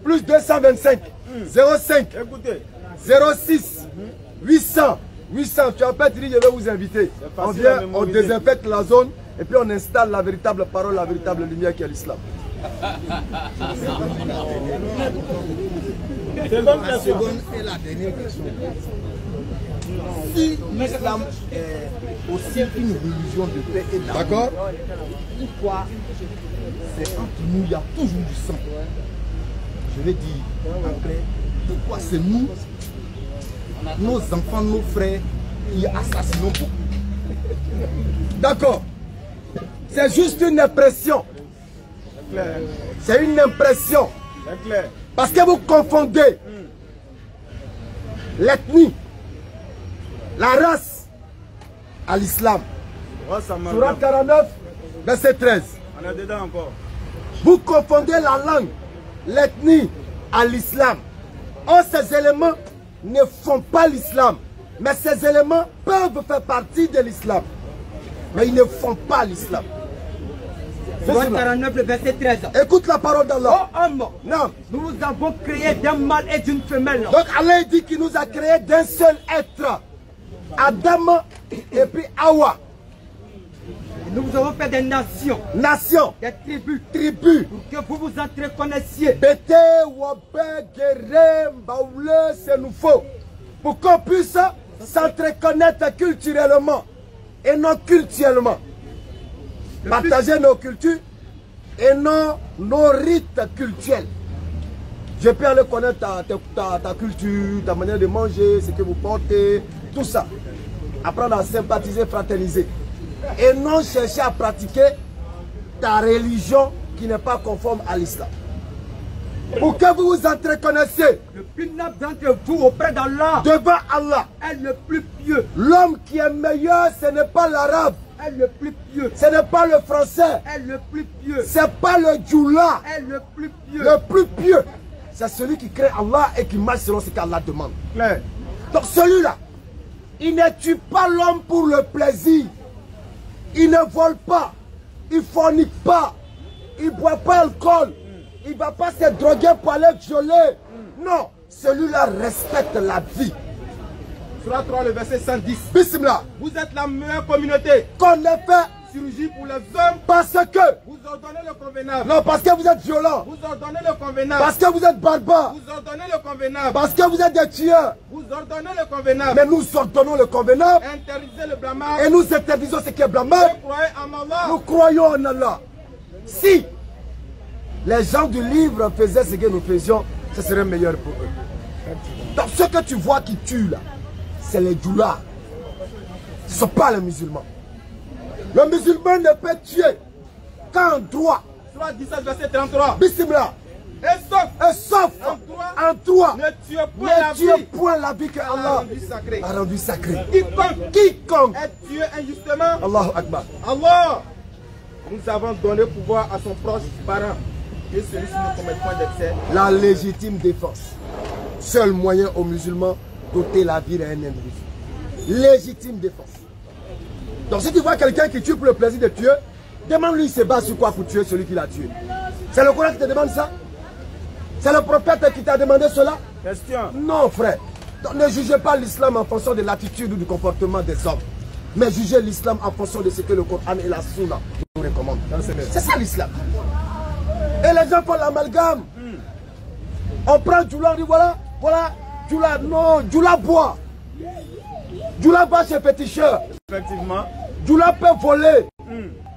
plus 225, 05, Écoutez. 06, 800, tu appelles, tu dis je vais vous inviter. On vient, on désinfecte la zone et puis on installe la véritable parole, la véritable lumière qui est l'islam. La seconde et la dernière question. Si l'islam est aussi une religion de paix et d'amour, d'accord, pourquoi c'est entre nous, il y a toujours du sang? Je vais dire en clair, pourquoi c'est nous, nos enfants, nos frères, qui assassinons beaucoup? d'accord. C'est juste une impression. C'est une impression. C'est clair. Parce que vous confondez l'ethnie, la race à l'islam. Oh, ça marche. Surat 49, verset 13. On est dedans encore. Vous confondez la langue, l'ethnie à l'islam. Or, ces éléments ne font pas l'islam. Mais ces éléments peuvent faire partie de l'islam. Mais ils ne font pas l'islam. Surat 49, le verset 13. Écoute la parole d'Allah. Oh homme, Non. nous vous avons créé d'un mâle et d'une femelle. Donc Allah dit qu'il nous a créé d'un seul être. Adam et puis Hawa. Nous vous avons fait des nations, Nation, des tribus, tribu. pour que vous vous entreconnaissiez. Bété, Wabé, Guéré, Mbaoulé, c'est nous faut. Pour qu'on puisse s'entreconnaître culturellement et non culturellement. Partager nos cultures et non nos rites cultuels. Je peux aller connaître ta culture, ta manière de manger, ce que vous portez, tout ça. Apprendre à sympathiser, fraterniser. Et non chercher à pratiquer ta religion qui n'est pas conforme à l'islam. Pour que vous vous entreconnaissiez. Le plus noble d'entre vous auprès d'Allah Devant Allah. est le plus pieux. L'homme qui est meilleur, ce n'est pas l'arabe. Est le plus pieux. Ce n'est pas le français. Est le plus pieux. C'est pas le djoula. Est le plus pieux. Le plus pieux. C'est celui qui crée Allah et qui marche selon ce qu'Allah demande. Claire. Donc celui-là, il ne tue pas l'homme pour le plaisir. Il ne vole pas. Il ne fornique pas. Il ne boit pas d'alcool. Il ne va pas se droguer pour aller violer. Non, celui-là respecte la vie. Surat 3, le verset 110. Bismillah. Vous êtes la meilleure communauté. Qu'on ait fait Chirurgie pour les hommes. parce que... Vous ordonnez le convenable. Non, parce que vous êtes violent. Vous ordonnez le convenable. Parce que vous êtes barbare. Vous ordonnez le convenable. Parce que vous êtes des tueurs. Vous ordonnez le convenable. Mais nous ordonnons le convenable Interdisez le blâmage. et nous interdisons ce qui est blâmable. Vous croyez en Allah. Nous croyons en Allah. Si les gens du livre faisaient ce que nous faisions, ce serait meilleur pour eux. Donc ce que tu vois qui tue là, c'est les djoulas. Ce ne sont pas les musulmans. Le musulman ne peut tuer qu'en droit. Surat 17, verset 33. Bismillah. Et sauf En droit. ne tuez point Ne la tuez vie. point la vie que Allah rendu sacré. a rendu sacrée. Quiconque Quiconque. est tué injustement. Allahu Akbar. Allah, nous avons donné pouvoir à son proche parent. Et celui-ci ne commet point d'excès. La légitime défense. Seul moyen aux musulmans d'ôter la vie d'un individu. Légitime défense. Donc si tu vois quelqu'un qui tue pour le plaisir de tuer, demande-lui il se bat sur quoi pour tuer celui qui l'a tué. C'est le Coran qui te demande ça? C'est le prophète qui t'a demandé cela? Question. Non frère. Donc, ne jugez pas l'islam en fonction de l'attitude ou du comportement des hommes. Mais jugez l'islam en fonction de ce que le Coran et la Sunna nous recommandent. C'est ça l'islam. Et les gens font l'amalgame. On prend Djoula, on dit voilà, Djoula, non, Djoula boit. Djoula va chez Péticheur. Effectivement. Djoula peut voler.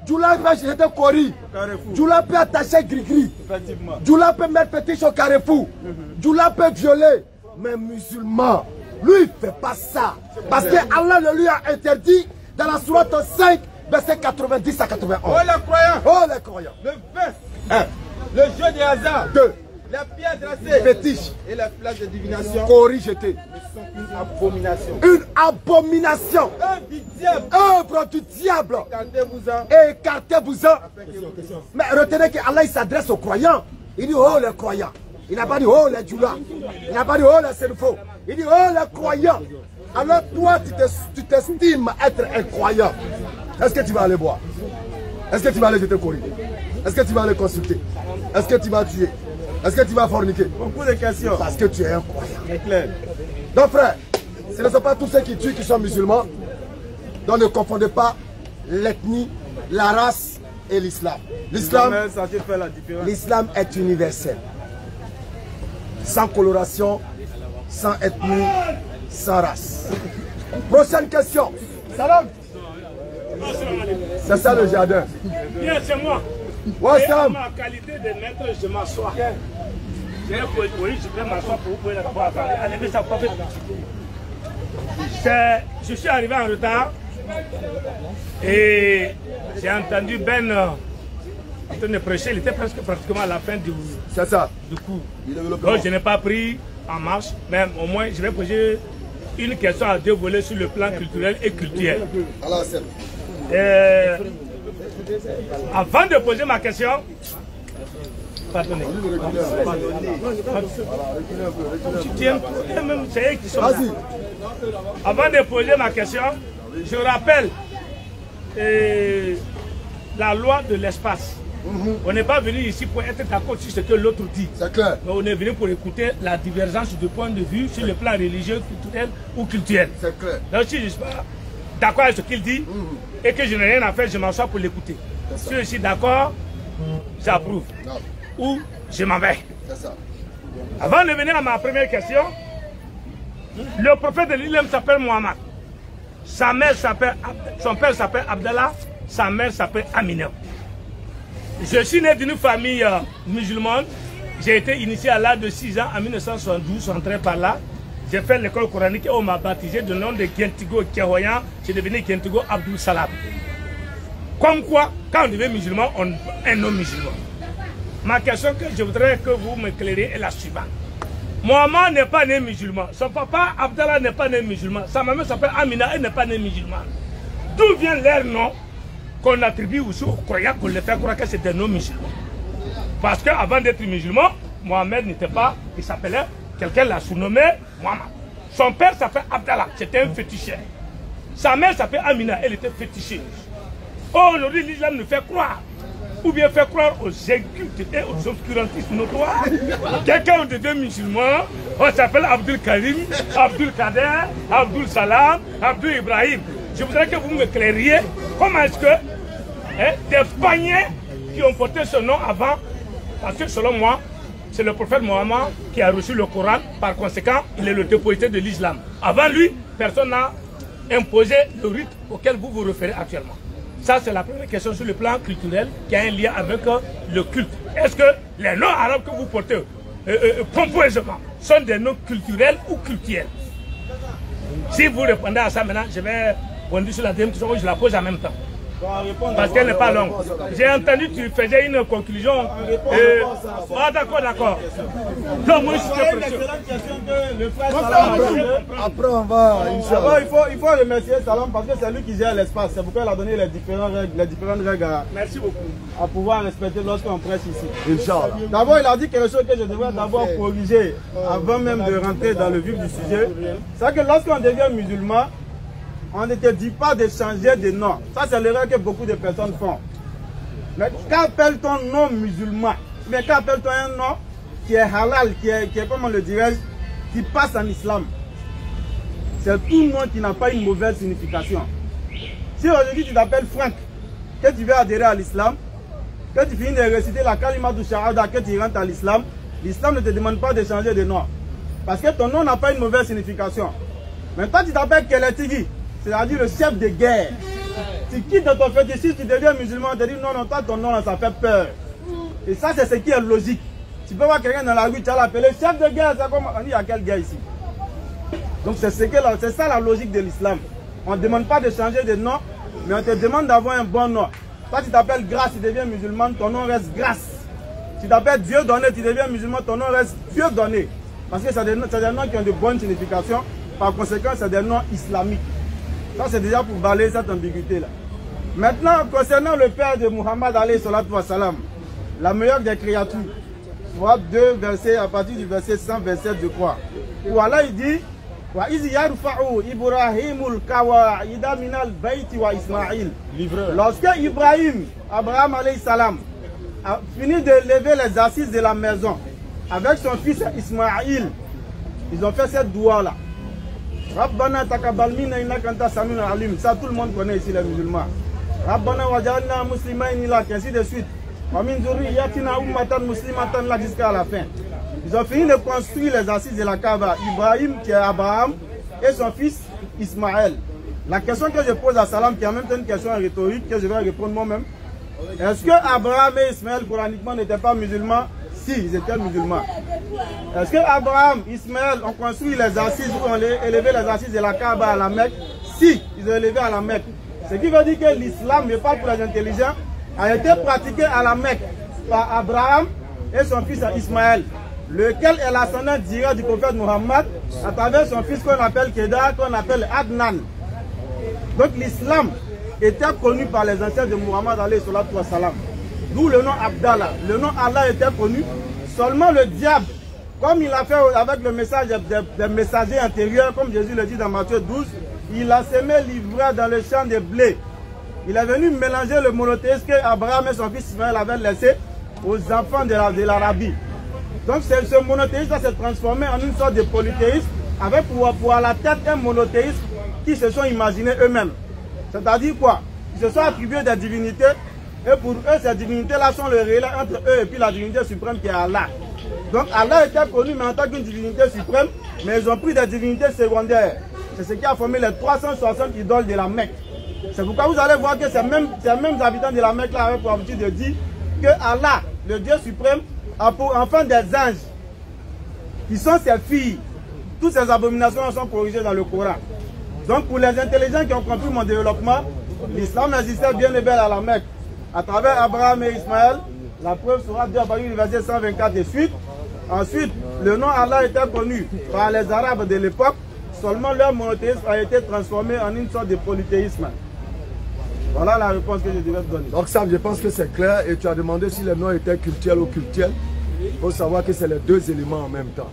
Djoula peut jeter Kori. Carrefour. Djoula peut attacher Gris-Gris. Effectivement. Djoula peut mettre Pétiche au Carrefour. Djoula peut violer. Mais musulman, lui, il ne fait pas ça. Parce que Allah le lui a interdit dans la sourate 5, verset 90 à 91. Oh les croyants. Oh les croyants. Le 20. Le jeu des hasards. 2. Les pierres dressées fétiches et les flèches de divination corrigetées. sont une abomination. Une abomination. Un du diable. Œuvre du diable. Écartez-vous-en. Écartez-vous-en. Mais retenez qu'Allah s'adresse aux croyants. Il dit oh les croyants. Il n'a pas dit oh les djoulas. Il n'a pas dit oh les sénfaux. Il dit oh les croyants. Alors toi tu t'estimes être un croyant. Est-ce que tu vas aller boire? Est-ce que tu vas aller jeter courir? Est-ce que tu vas aller consulter? Est-ce que tu vas tuer? Est-ce que tu vas forniquer? Beaucoup de questions. Parce que tu es un croyant. C'est clair. Donc frère, ce ne sont pas tous ceux qui tuent qui sont musulmans. Donc ne confondez pas l'ethnie, la race et l'islam. L'islam est universel. Sans coloration, sans ethnie, sans race. Prochaine question. Salam. C'est ça le jardin. Bien, c'est moi. Et en ma qualité de maître, je m'assois. Oui, je peux m'asseoir pour vous pouvez d'abord enlever sa propre. Je suis arrivé en retard et j'ai entendu Ben en train de prêcher. Il était presque pratiquement à la fin du cours. Donc je n'ai pas pris en marche, mais au moins je vais poser une question à deux volets sur le plan culturel et culturel. Avant de poser ma question, pardonnez. Avant de poser ma question, je rappelle la loi de l'espace. On n'est pas venu ici pour être d'accord sur ce que l'autre dit. C'est clair. Mais on est venu pour écouter la divergence de point de vue sur le plan religieux, culturel ou culturel. C'est clair. Donc si je ne suis pas d'accord avec ce qu'il dit et que je n'ai rien à faire, je m'assois pour l'écouter. Si je suis d'accord, j'approuve. Ou je m'en vais. Ça. Avant de venir à ma première question, le prophète de l'islam s'appelle Mohammed. Son père s'appelle Abdallah, sa mère s'appelle Amina. Je suis né d'une famille musulmane. J'ai été initié à l'âge de 6 ans en 1972, entré par là. J'ai fait l'école coranique et on m'a baptisé de nom de Gentigo Kehoyan. J'ai devenu Gentigo Abdul Salam. Comme quoi, quand on devient musulman, on est un homme musulman. Ma question que je voudrais que vous m'éclairiez est la suivante. Mohamed n'est pas né musulman. Son papa Abdallah n'est pas né musulman. Sa maman s'appelle Amina, elle n'est pas née musulmane. D'où vient leur nom qu'on attribue aussi aux croyants, qu'on les fait croire que c'est des noms musulmans? Parce qu'avant d'être musulman, Mohamed n'était pas, il s'appelait, quelqu'un l'a surnommé Mohamed. Son père s'appelle Abdallah, c'était un féticheur. Sa mère s'appelle Amina, elle était féticheuse. Aujourd'hui, l'islam nous fait croire, ou bien fait croire aux incultes et aux obscurantistes notoires. Quelqu'un devient musulman, on s'appelle Abdul Karim, Abdul Kader, Abdul Salam, Abdul Ibrahim. Je voudrais que vous m'éclairiez comment est-ce que des païens qui ont porté ce nom avant, parce que selon moi, c'est le prophète Mohammed qui a reçu le Coran, par conséquent, il est le dépositaire de l'islam. Avant lui, personne n'a imposé le rite auquel vous vous référez actuellement. Ça, c'est la première question sur le plan culturel qui a un lien avec le culte. Est-ce que les noms arabes que vous portez pompeusement sont des noms culturels ou cultuels? Si vous répondez à ça maintenant, je vais répondre sur la deuxième question, je la pose en même temps. Parce qu'elle n'est pas longue. J'ai entendu que tu faisais une conclusion. Ah d'accord, d'accord. Donc moi je suis Après on va. Il faut remercier Salam parce que c'est lui qui gère l'espace. C'est pourquoi il a donné les différentes règles Merci beaucoup. À pouvoir respecter lorsqu'on presse ici. Inch'Allah. D'abord il a dit quelque chose que je devrais d'abord corriger avant même de rentrer dans le vif du sujet. C'est que lorsqu'on devient musulman, on ne te dit pas de changer de nom. Ça, c'est l'erreur que beaucoup de personnes font. Mais qu'appelle-t-on nom musulman? Mais qu'appelle-t-on un nom qui est halal, qui est comment le dirais-je, qui passe en islam? C'est tout nom qui n'a pas une mauvaise signification. Si aujourd'hui tu t'appelles Franck, que tu veux adhérer à l'islam, que tu finis de réciter la kalima du shahada, que tu rentres à l'islam, l'islam ne te demande pas de changer de nom. Parce que ton nom n'a pas une mauvaise signification. Mais toi tu t'appelles Keletigi, c'est-à-dire le chef de guerre. Tu quittes ton fétichisme, tu deviens musulman, tu te dis non, non, toi ton nom ça fait peur. Et ça c'est ce qui est logique. Tu peux voir quelqu'un dans la rue, tu vas l'appeler chef de guerre, c'est comme on dit, il y a quelle guerre ici? Donc c'est ça la logique de l'islam. On ne demande pas de changer de nom, mais on te demande d'avoir un bon nom. Toi tu t'appelles Grâce, tu deviens musulman, ton nom reste Grâce. Tu t'appelles Dieu donné, tu deviens musulman, ton nom reste Dieu donné. Parce que c'est des noms qui ont de bonnes significations. Par conséquent, c'est des noms islamiques. Ça, c'est déjà pour balayer cette ambiguïté-là. Maintenant, concernant le père de Muhammad alayhi salatu wa salam, la meilleure des créatures, soit 2 versets à partir du verset 127, je crois. Où Allah il dit wa iz yarfa'u Ibrahimul qawa'ida minal bayti wa Ismaïl. Lorsque Ibrahim, Abraham alayhi salam, a fini de lever les assises de la maison avec son fils Ismaïl, ils ont fait cette doua-là. Rabbana taqabbal minna innaka anta samiul alim. Ça, tout le monde connaît ici les musulmans. Rabbana waj'alna muslimaini lak, ainsi de suite. Wa min zurriyyatina ummatan muslimatan lak, jusqu'à la fin. Ils ont fini de construire les assises de la Kaaba. Ibrahim, qui est Abraham, et son fils Ismaël. La question que je pose à Salam, qui est en même temps une question rhétorique, que je vais répondre moi-même. Est-ce que Abraham et Ismaël, coraniquement, n'étaient pas musulmans? Si, ils étaient musulmans. Est-ce que Abraham, Ismaël ont construit les assises ou ont élevé les assises de la Kaaba à la Mecque? Si, ils ont élevé à la Mecque. Ce qui veut dire que l'islam, mais pas pour les intelligents, a été pratiqué à la Mecque par Abraham et son fils Ismaël, lequel est l'ascendant direct du prophète Muhammad à travers son fils qu'on appelle Kedar, qu'on appelle Adnan. Donc l'islam était connu par les ancêtres de Muhammad alayhi salatu wa salam. D'où le nom Abdallah. Le nom Allah était connu. Seulement le diable, comme il a fait avec le message des messagers intérieurs, comme Jésus le dit dans Matthieu 12, il a semé l'ivraie dans le champ de blé. Il est venu mélanger le monothéisme que Abraham et son fils Ismaël avaient laissé aux enfants de l'Arabie. Donc ce monothéisme s'est transformé en une sorte de polythéisme, avec pour à la tête un monothéisme qui se sont imaginés eux-mêmes. C'est-à-dire quoi? Ils se sont attribués des divinités, et pour eux, ces divinités-là sont le relais entre eux et puis la divinité suprême qui est Allah. Donc Allah était connu, mais en tant qu'une divinité suprême, mais ils ont pris des divinités secondaires. C'est ce qui a formé les 360 idoles de la Mecque. C'est pourquoi vous allez voir que ces mêmes habitants de la Mecque là avaient pour habitude de dire que Allah, le Dieu suprême, a pour enfants des anges, qui sont ses filles. Toutes ces abominations sont corrigées dans le Coran. Donc pour les intelligents qui ont compris mon développement, l'islam existait bien et belle à la Mecque. À travers Abraham et Ismaël, la preuve sera due à partir du verset 124 et suite. Ensuite, le nom Allah était connu par les Arabes de l'époque. Seulement leur monothéisme a été transformé en une sorte de polythéisme. Voilà la réponse que je devais te donner. Donc Sam, je pense que c'est clair et tu as demandé si les noms étaient cultuels ou cultuels. Il faut savoir que c'est les deux éléments en même temps.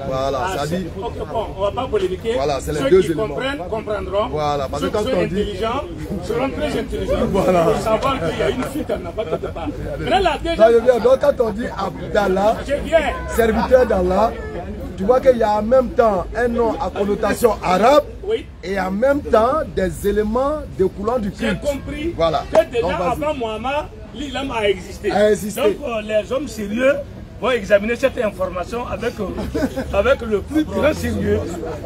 Voilà, ça dit. Bon, on ne va pas polémiquer. Voilà, c'est les ceux deux qui éléments. comprennent, comprendront. Voilà, parce que quand ceux on dit. intelligents seront très intelligents. Voilà. Pour savoir qu'il y a une fuite en avant quelque part. Maintenant, la Ça, je deuxième. viens. Donc quand on dit Abdallah, Je viens. serviteur d'Allah, tu vois qu'il y a en même temps un nom à connotation arabe Oui. et en même temps des éléments découlant du J'ai culte. compris Voilà. que déjà Donc, vas-y. avant Muhammad, l'islam a existé. A existé. Donc les hommes sérieux vont examiner cette information avec le plus grand sérieux.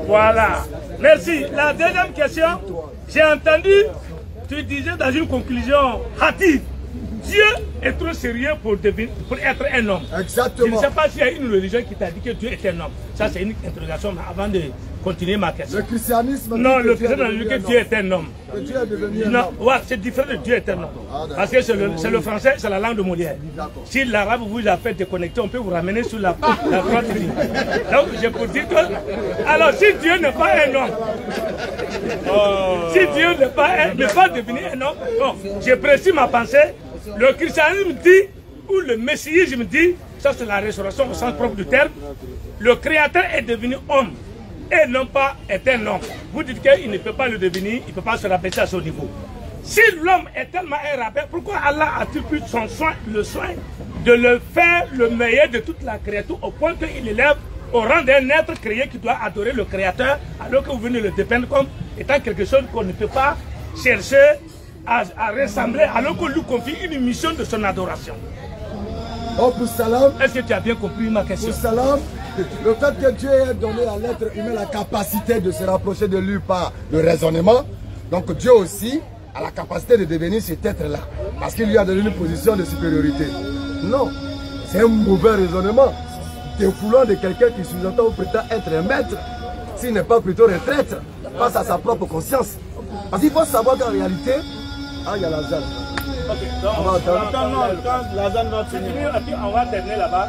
Voilà. Merci. La deuxième question, j'ai entendu, tu disais dans une conclusion hâtive, Dieu est trop sérieux pour être un homme. Exactement. Je ne sais pas s'il y a une religion qui t'a dit que Dieu est un homme. Ça, c'est une interrogation, mais avant de continuer ma question. Le christianisme. Non, dit que le Dieu est christianisme dit devenu que un Dieu homme. est un homme. Que Dieu est devenu un Non, homme. ouais, c'est différent de Dieu est un homme. Parce que c'est le français, c'est la langue de Molière. Si l'arabe vous a fait déconnecter, on peut vous ramener sur la droite ligne. Donc, je peux dire que. Alors, si Dieu n'est pas un homme, si Dieu n'est pas devenu un homme, bon, je précise ma pensée. Le christianisme dit, ou le messianisme dit, ça c'est la restauration au sens propre du terme, le créateur est devenu homme et non pas est un homme. Vous dites qu'il ne peut pas le devenir, il ne peut pas se rabaisser à ce niveau. Si l'homme est tellement un rabbin, pourquoi Allah a-t-il pris le soin de le faire le meilleur de toute la créature au point qu'il l'élève au rang d'un être créé qui doit adorer le créateur alors que vous venez le dépeindre comme étant quelque chose qu'on ne peut pas chercher à ressembler alors qu'on lui confie une mission de son adoration. Oh, pour Salam. Est-ce que tu as bien compris ma question? Pour Salam, le fait que Dieu ait donné à l'être humain la capacité de se rapprocher de lui par le raisonnement, donc Dieu aussi a la capacité de devenir cet être-là, parce qu'il lui a donné une position de supériorité. Non, c'est un mauvais raisonnement, découlant de quelqu'un qui sous-entend ou prétend être un maître, s'il n'est pas plutôt un traître, face à sa propre conscience. Parce qu'il faut savoir qu'en réalité, il y a la ZAD. Quand la zone va finir. On va terminer là-bas.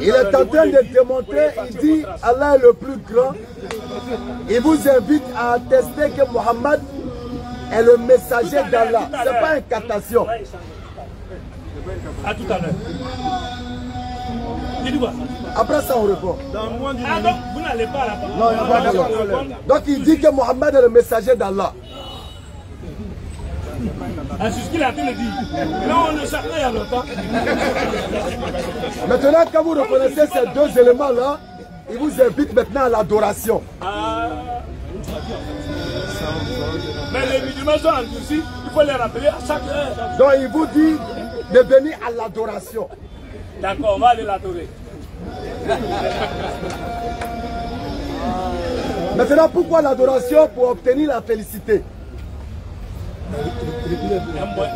Il est en train de démontrer, il dit Allah est le plus grand. Il vous invite à attester que Mohammed est le messager d'Allah. Ce n'est pas une incantation. À tout à l'heure. Dis-lui quoi? Après ça, on répond. Dans moins d'une Ah minute. donc, vous n'allez pas à la Non, il n'y a pas de problème. Donc il dit que Mohammed est le messager d'Allah. Ah, c'est ce qu'il a fait le dire. Non, on le savait il y a longtemps. Maintenant, quand vous reconnaissez ces deux éléments-là, il vous invite maintenant à l'adoration. Ah. Mais les musulmans sont endurcis, il faut les rappeler à chaque heure. Donc il vous dit de venir à l'adoration. D'accord, on va aller l'adorer. Maintenant, pourquoi l'adoration? Pour obtenir la félicité.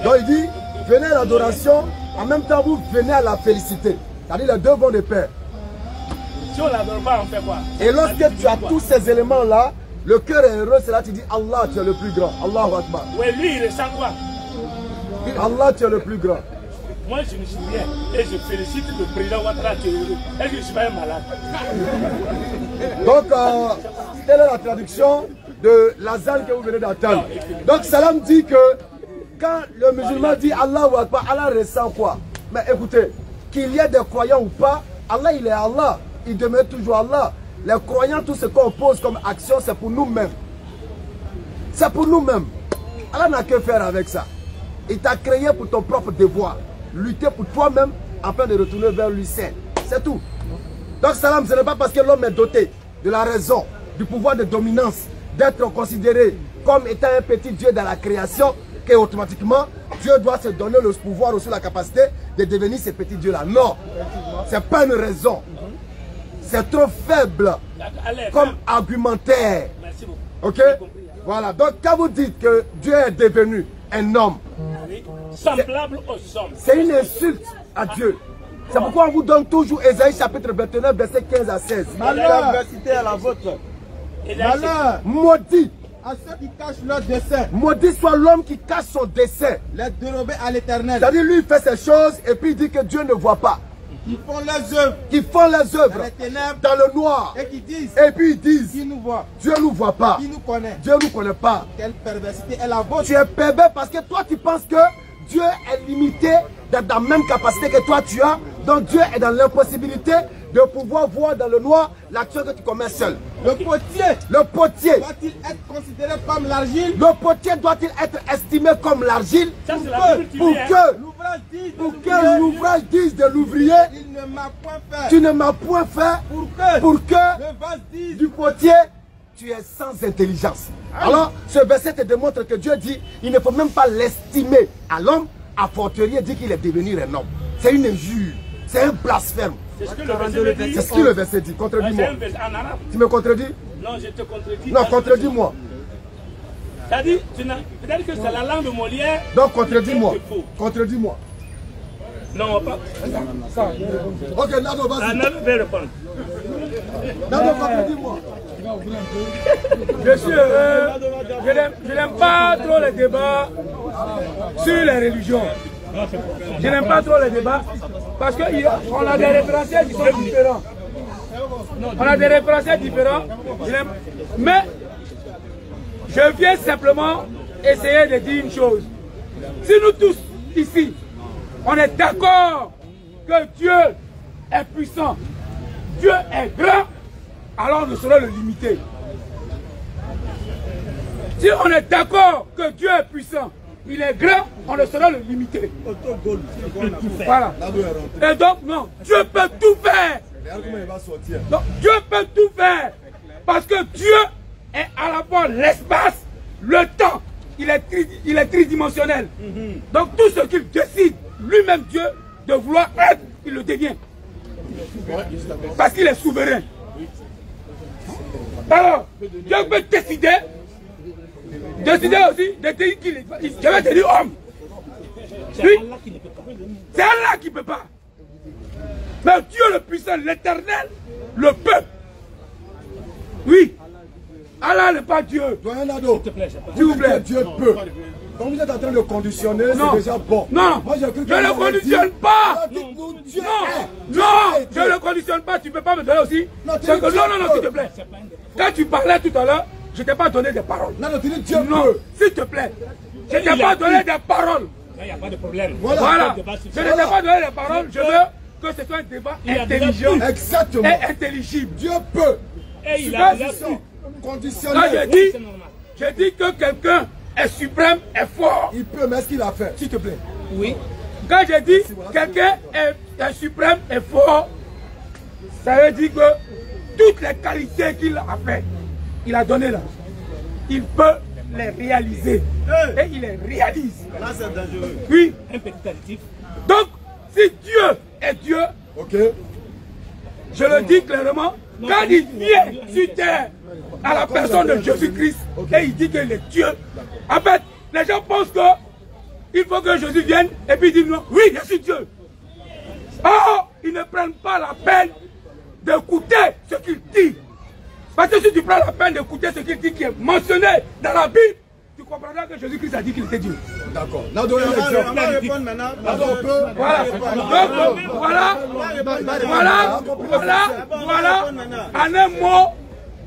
Donc il dit, venez à l'adoration, en même temps vous venez à la félicité. C'est-à-dire les deux vont de pair. Si on ne l'adore pas, on fait quoi? Et lorsque tu as tous ces éléments-là, le cœur est heureux, c'est là que tu dis Allah, tu es le plus grand. Allahu Akbar. Oui, lui, il ressent quoi? Allah, tu es le plus grand. Moi, je ne suis rien. Et je félicite le président Ouattara qui est heureux. Est-ce que je ne suis pas un malade? Donc, telle est la traduction de l'azan que vous venez d'entendre. Donc, Salam dit que quand le musulman dit Allah ou Akbar, Allah ressent quoi? Mais écoutez, qu'il y ait des croyants ou pas, Allah, il est Allah. Il demeure toujours Allah. Les croyants, tout ce qu'on pose comme action, c'est pour nous-mêmes. C'est pour nous-mêmes. Allah n'a que faire avec ça. Il t'a créé pour ton propre devoir. Lutter pour toi-même afin de retourner vers lui seul. C'est tout. Donc, Salam, ce n'est pas parce que l'homme est doté de la raison, du pouvoir de dominance, d'être considéré comme étant un petit Dieu dans la création, qu'automatiquement, Dieu doit se donner le pouvoir ou la capacité de devenir ce petit Dieu-là. Non, ce n'est pas une raison. C'est trop faible comme argumentaire. Merci beaucoup. Ok? Voilà. Donc, quand vous dites que Dieu est devenu un homme, semblable aux hommes, c'est une insulte à Dieu. C'est pourquoi on vous donne toujours Ésaïe chapitre 29, verset 15 à 16. Malheur, cité à la vôtre. Malheur Maudit. à ceux qui cachent leur dessein, Maudit soit l'homme qui cache son dessein. les dérober à l'éternel, C'est-à-dire, lui, il fait ces choses et puis il dit que Dieu ne voit pas. qui font leurs œuvres Qui font les dans œuvres les ténèbres dans le noir. et qui disent Et puis ils disent, qui nous voit, Dieu ne nous voit pas. qui nous connaît. Dieu ne nous connaît pas. Quelle perversité est la vôtre. Tu es pervers parce que toi, tu penses que Dieu est limité dans la même capacité que toi tu as. Donc Dieu est dans l'impossibilité de pouvoir voir dans le noir l'action que tu commets seul. Le potier Le potier. doit-il être considéré comme l'argile Le potier doit-il être estimé comme l'argile ça c'est la Bible qui pour dit, hein. que, L'ouvrage dit de pour l'ouvrier, que l'ouvrage dise de l'ouvrier, il ne m'a point fait. tu ne m'as point fait pour que Le vase dise du potier, tu es sans intelligence. Alors, ce verset te démontre que Dieu dit, il ne faut même pas l'estimer à l'homme, à fortiori dit qu'il est devenu un homme. C'est une injure, c'est un blasphème. C'est ce que le verset me dit. C'est ce que le verset dit. Ah, c'est Contredis-moi. un verset en arabe. Tu me contredis? Non, je te contredis. Non, contredis-moi. C'est-à-dire, peut-être que c'est la langue de Molière. Donc, contredis-moi. Contredis-moi. Non, pas. Ok, Nado, Ah, vas-y. non, je vais répondre. Nado, contredis-moi. Je suis heureux. Je n'aime pas trop les débats sur les religions. Je n'aime pas trop les débats parce qu'on a des référentiels qui sont différents. On a des référentiels différents. Mais je viens simplement essayer de dire une chose. Si nous tous ici, on est d'accord que Dieu est puissant, Dieu est grand, alors nous saurons le limiter. Si on est d'accord que Dieu est puissant, il est grand, on ne saura le limiter. Voilà. Et donc, non, Dieu peut tout faire. Donc, Dieu peut tout faire. Parce que Dieu est à la fois l'espace, le temps. Il est tridimensionnel. Donc, tout ce qu'il décide, lui-même Dieu, de vouloir être, il le devient. Parce qu'il est souverain. Alors, Dieu peut décider aussi de dire qu'il est. Je vais te dire homme. Oui. C'est Allah qui ne peut pas. Mais Dieu le puissant, l'éternel, le peut. Oui. Allah n'est pas Dieu. Doyen Nado, S'il te plaît, s'il vous plaît, Dieu peut. Quand vous êtes en train de conditionner, c'est déjà bon. Non, moi, j'ai cru que je ne conditionne pas. Non, Je ne conditionne pas. Tu ne peux pas me donner aussi. Non, s'il te plaît. Quand tu parlais tout à l'heure, je ne t'ai pas donné des paroles. Non, tu dis Dieu non, s'il te plaît. Je ne t'ai pas donné des paroles. Il n'y a pas de problème. Voilà. Je ne t'ai pas donné des paroles. Je veux que ce soit un débat intelligent. Exactement. Et intelligible. Dieu peut. Et il a conditionné. Quand je dis que quelqu'un est suprême, est fort. Il peut, mais est-ce qu'il a fait? S'il te plaît. Oui. Quand je dis quelqu'un est suprême, est fort, ça veut dire que toutes les qualités qu'il a fait, il a donné là, il peut les réaliser. Et il les réalise. Là, c'est dangereux. Oui. Un petit additif. Donc, si Dieu est Dieu, je le dis clairement, quand il vient sur terre à la personne de Jésus-Christ et il dit qu'il est Dieu, en fait, les gens pensent que il faut que Jésus vienne et puis dire non, oui, je suis Dieu. Or, ils ne prennent pas la peine d'écouter ce qu'il dit. Parce que si tu prends la peine d'écouter ce qu'il dit qui est mentionné dans la Bible, tu comprendras que Jésus-Christ a dit qu'il était Dieu. D'accord. Là, on va répondre maintenant. Voilà. En un mot,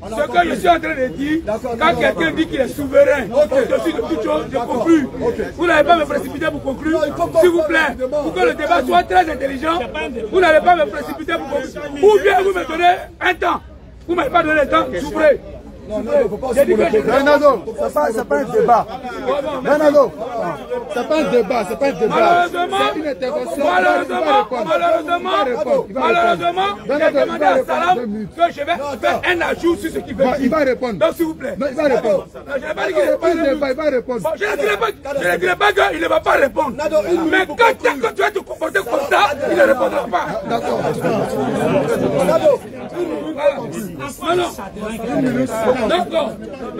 ce que je suis en train de dire, quand quelqu'un dit qu'il est souverain, au-dessus de toute chose, je conclue. Vous n'allez pas me précipiter pour conclure, s'il vous plaît. Pour que le débat soit très intelligent, vous n'allez pas me précipiter pour conclure. Ou bien vous me donnez un temps. Vous ne m'avez pas donné le temps, souffrez. Bernardo, c'est pas un débat. Bernardo, c'est pas un débat, c'est pas un débat. C'est une intervention. Malheureusement, j'ai demandé à Salam que je vais faire un ajout sur ce qu'il veut dire. Il va répondre. Donc s'il vous plaît. Non, il va répondre. Je n'ai pas dit qu'il il va répondre. Je ne dirai pas qu'il ne va pas répondre. Mais quand tu vas te comporter comme ça, il ne répondra pas. D'accord. Non. D'accord.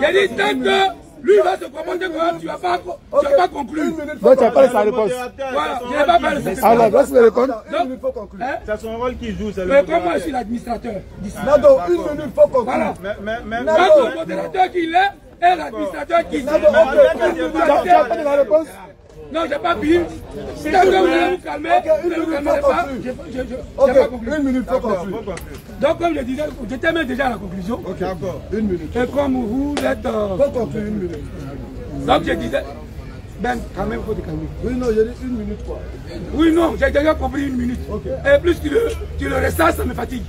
J'ai dit tant que lui va se comporter comme ça, tu vas pas conclure. Donc tu n'as pas sa réponse. Voilà, je n'ai pas parlé de ça. Alors, laisse-le répondre. C'est son rôle qui joue. Mais comme moi je suis l'administrateur. Nado, une minute, il faut conclure. Voilà. Mais Quand le modérateur qu'il est et l'administrateur qui est. Tu n'as pas de la réponse? Non, je n'ai pas fini. Si vous allez vous calmer, vous ne vous calmerez pas. Une minute, il faut conclure. Donc, comme je disais, je termine déjà la conclusion. Ok, d'accord. Une minute. Et comme vous êtes. Il faut conclure une minute. Donc, je disais. Ben, quand même, il faut te calmer. Oui, non, j'ai dit une minute, quoi. Oui, non, j'ai déjà compris une minute. Et plus tu le ressasses, ça me fatigue.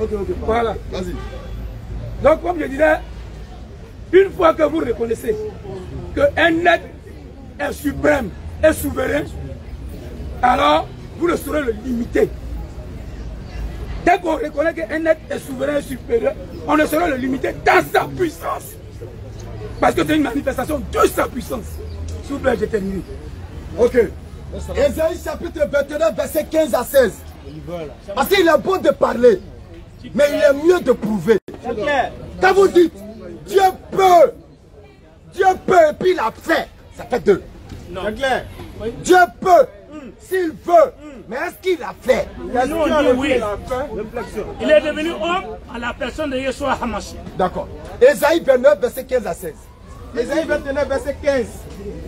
Ok. Voilà. Vas-y. Donc, comme je disais, une fois que vous reconnaissez qu'un être est suprême et souverain, alors vous ne saurez le limiter. Dès qu'on reconnaît qu'un être est souverain et supérieur, on ne saura le limiter dans sa puissance. Parce que c'est une manifestation de sa puissance. S'il vous plaît, j'ai terminé. Ok. Ésaïe chapitre 29, verset 15 à 16. Parce qu'il est bon de parler, mais il est mieux de prouver. Quand vous dites Dieu peut, et puis il a fait, ça fait deux. C'est clair. Dieu peut, s'il veut, mais est-ce qu'il a fait? Nous on dit oui. Il est devenu homme à la personne de Yeshua Hamashiach. D'accord. Ésaïe 29, verset 15 à 16. Ésaïe 29, verset 15.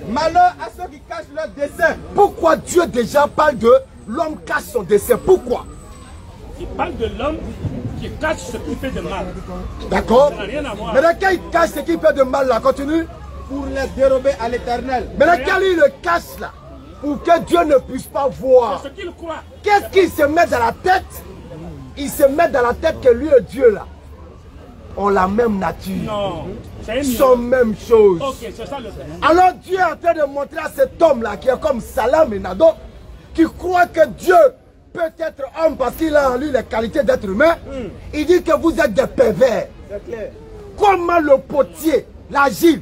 Malheur à ceux qui cachent leur dessein. Pourquoi Dieu déjà parle de l'homme cache son dessein? Pourquoi? Il parle de l'homme qui cache ce qui fait de mal. D'accord. Ça n'a rien à voir. Maintenant, quand il cache ce qui fait de mal, là, continue. Pour les dérober à l'éternel. Maintenant, quand il le cache là, pour que Dieu ne puisse pas voir, C'est ce qu'il croit. qu'est-ce qu'il se met dans la tête? Il se met dans la tête que lui et Dieu là ont la même nature. Non. C'est Sont même chose. Ok, c'est ça le fait. Alors Dieu est en train de montrer à cet homme là qui est comme Salam et Nado, qui croit que Dieu peut être homme parce qu'il a en lui les qualités d'être humain. Il dit que vous êtes des pervers. C'est clair. Comment le potier, l'argile,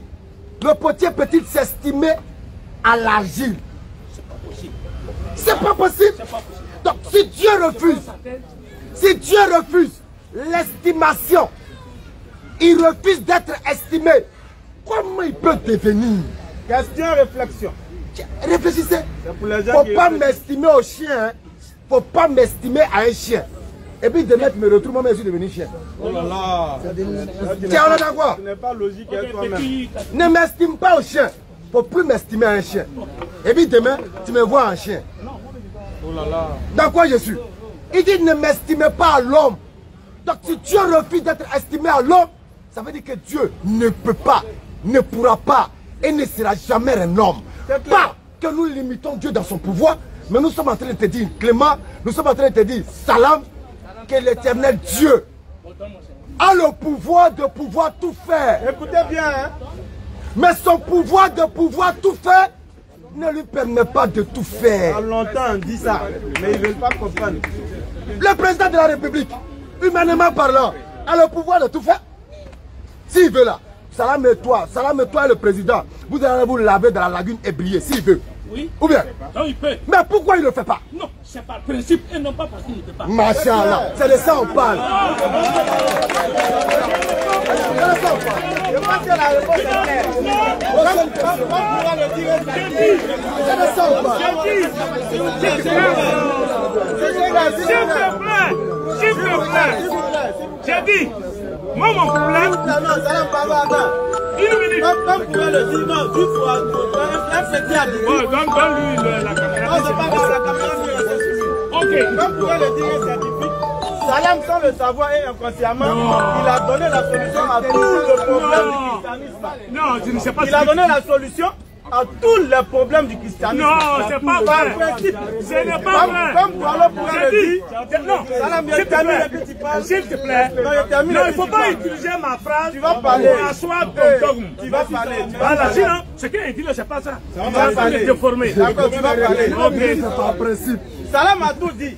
le potier peut-il s'estimer à l'argile? C'est pas possible. Donc si Dieu refuse l'estimation, il refuse d'être estimé, comment il peut devenir? Question, réflexion. Réfléchissez. C'est pour les gens Faut qui pas m'estimer au chien, hein. Faut pas m'estimer à un chien. Et puis de mettre me retrouve, moi je suis devenu chien. Oh là là. Tiens, on est d'accord. Ce n'est pas logique. Toi-même. Ne m'estime pas au chien. ne faut plus m'estimer un chien. Et puis demain, tu me vois un chien. Oh là là. Dans quoi je suis? Il dit ne m'estimez pas à l'homme. Donc si Dieu refuse d'être estimé à l'homme, ça veut dire que Dieu ne peut pas, ne pourra pas et ne sera jamais un homme. Pas que nous limitons Dieu dans son pouvoir, mais nous sommes en train de te dire, Clément, nous sommes en train de te dire, Salam, que l'éternel Dieu a le pouvoir de pouvoir tout faire. Écoutez bien, hein. Mais son pouvoir de pouvoir tout faire ne lui permet pas de tout faire. À longtemps on dit ça, mais ils ne veulent pas comprendre. Le président de la République, humainement parlant, a le pouvoir de tout faire. S'il veut là, Salam et toi et le président, vous allez vous laver dans la lagune et briller, s'il veut. Oui. Ou bien? Non, il peut. Mais pourquoi il ne le fait pas? Non, c'est par principe et non pas parce qu'il ne peut pas. Machallah, c'est de ça qu'on parle. Je pense que la réponse est claire. C'est de ça qu'on parle. S'il te plaît. J'ai dit, moi mon problème. Une minute. Comme vous pouvez le dire, non, du fois, un petit à du Ouais, donne-lui la caméra. Non, c'est pas grave, la caméra est Ok. Comme vous pouvez le dire, un scientifique. Salam, sans le savoir et inconsciemment, il a donné la solution à tous les problèmes du christianisme. Non, tu ne sais pas. Il a donné la solution à tous les problèmes du christianisme. Non, c'est pas vrai. Ce n'est pas vrai. Comme Boileau pourrait le dire. Non, Salam, je termine et puis tu parles. s'il te plaît. Non, je termine. Non, il ne faut pas utiliser ma phrase. Tu vas parler. Pour asseoir ton dogme. Tu vas parler. Voilà, sinon, ce qu'il a dit là, c'est pas ça. Tu vas parler. Déformé. D'accord, tu vas parler. Ok. C'est par principe. Salam a tout dit.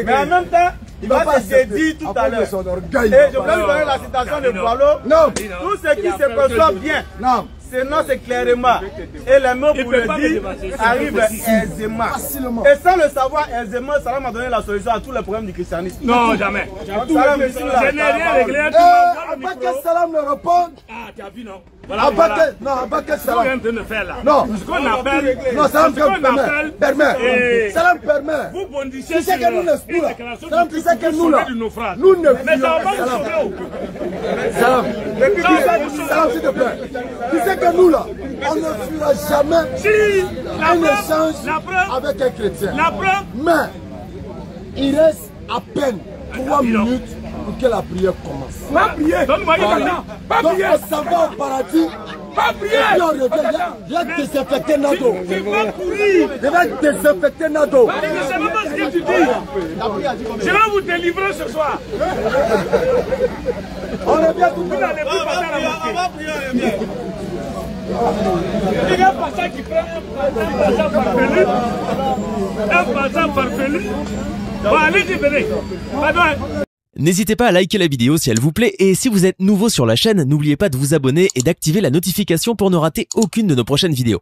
Mais en même temps, il va se dire tout à l'heure. Et je voulais lui donner la citation de Boileau. Non. Tout ce qui se perçoit bien. Non. Sinon, c'est clairement. Et les mots pour le dire arrivent aisément. Facilement. Et sans le savoir aisément, Salam a donné la solution à tous les problèmes du christianisme. Non, jamais. Salam, Je n'ai rien réglé. Avant que Salam ne réponde, Ah, tu as vu, non? avant que Ce qu'on est en Salam. train de faire là. Non. Ce qu'on appelle. Non, Salam ce qu'on permet. appelle. Salam permet. Vous bondissez Tu sais sur que nous, une là, déclaration Salam, de tu sais que nous, là, de naufrage. nous ne Mais ça va fuyons pas pas. nous sauver. Salam. Salam. Salam, s'il te plaît. Tu sais que nous, là, on ne fuira jamais Si, un la échange preuve, avec un chrétien. la preuve. Mais il reste à peine 3 minutes pour que la prière commence. Pas prier. Donne-moi une Voilà. minute. Pas Donc prier. on s'en va au paradis. Pas Et puis prier. on revient. Il y a désinfecté Nado. Tu vas courir. Il va désinfecter Nado. Je ne sais même pas ce que tu dis. Je vais vous délivrer ce soir. On revient tout de Vous suite. n'allez plus passer à la mosquée. Il y a un passage qui prend un passage farfelu. Un passage farfelu. Bon, allez-y, venez. Pardon. N'hésitez pas à liker la vidéo si elle vous plaît et si vous êtes nouveau sur la chaîne, n'oubliez pas de vous abonner et d'activer la notification pour ne rater aucune de nos prochaines vidéos.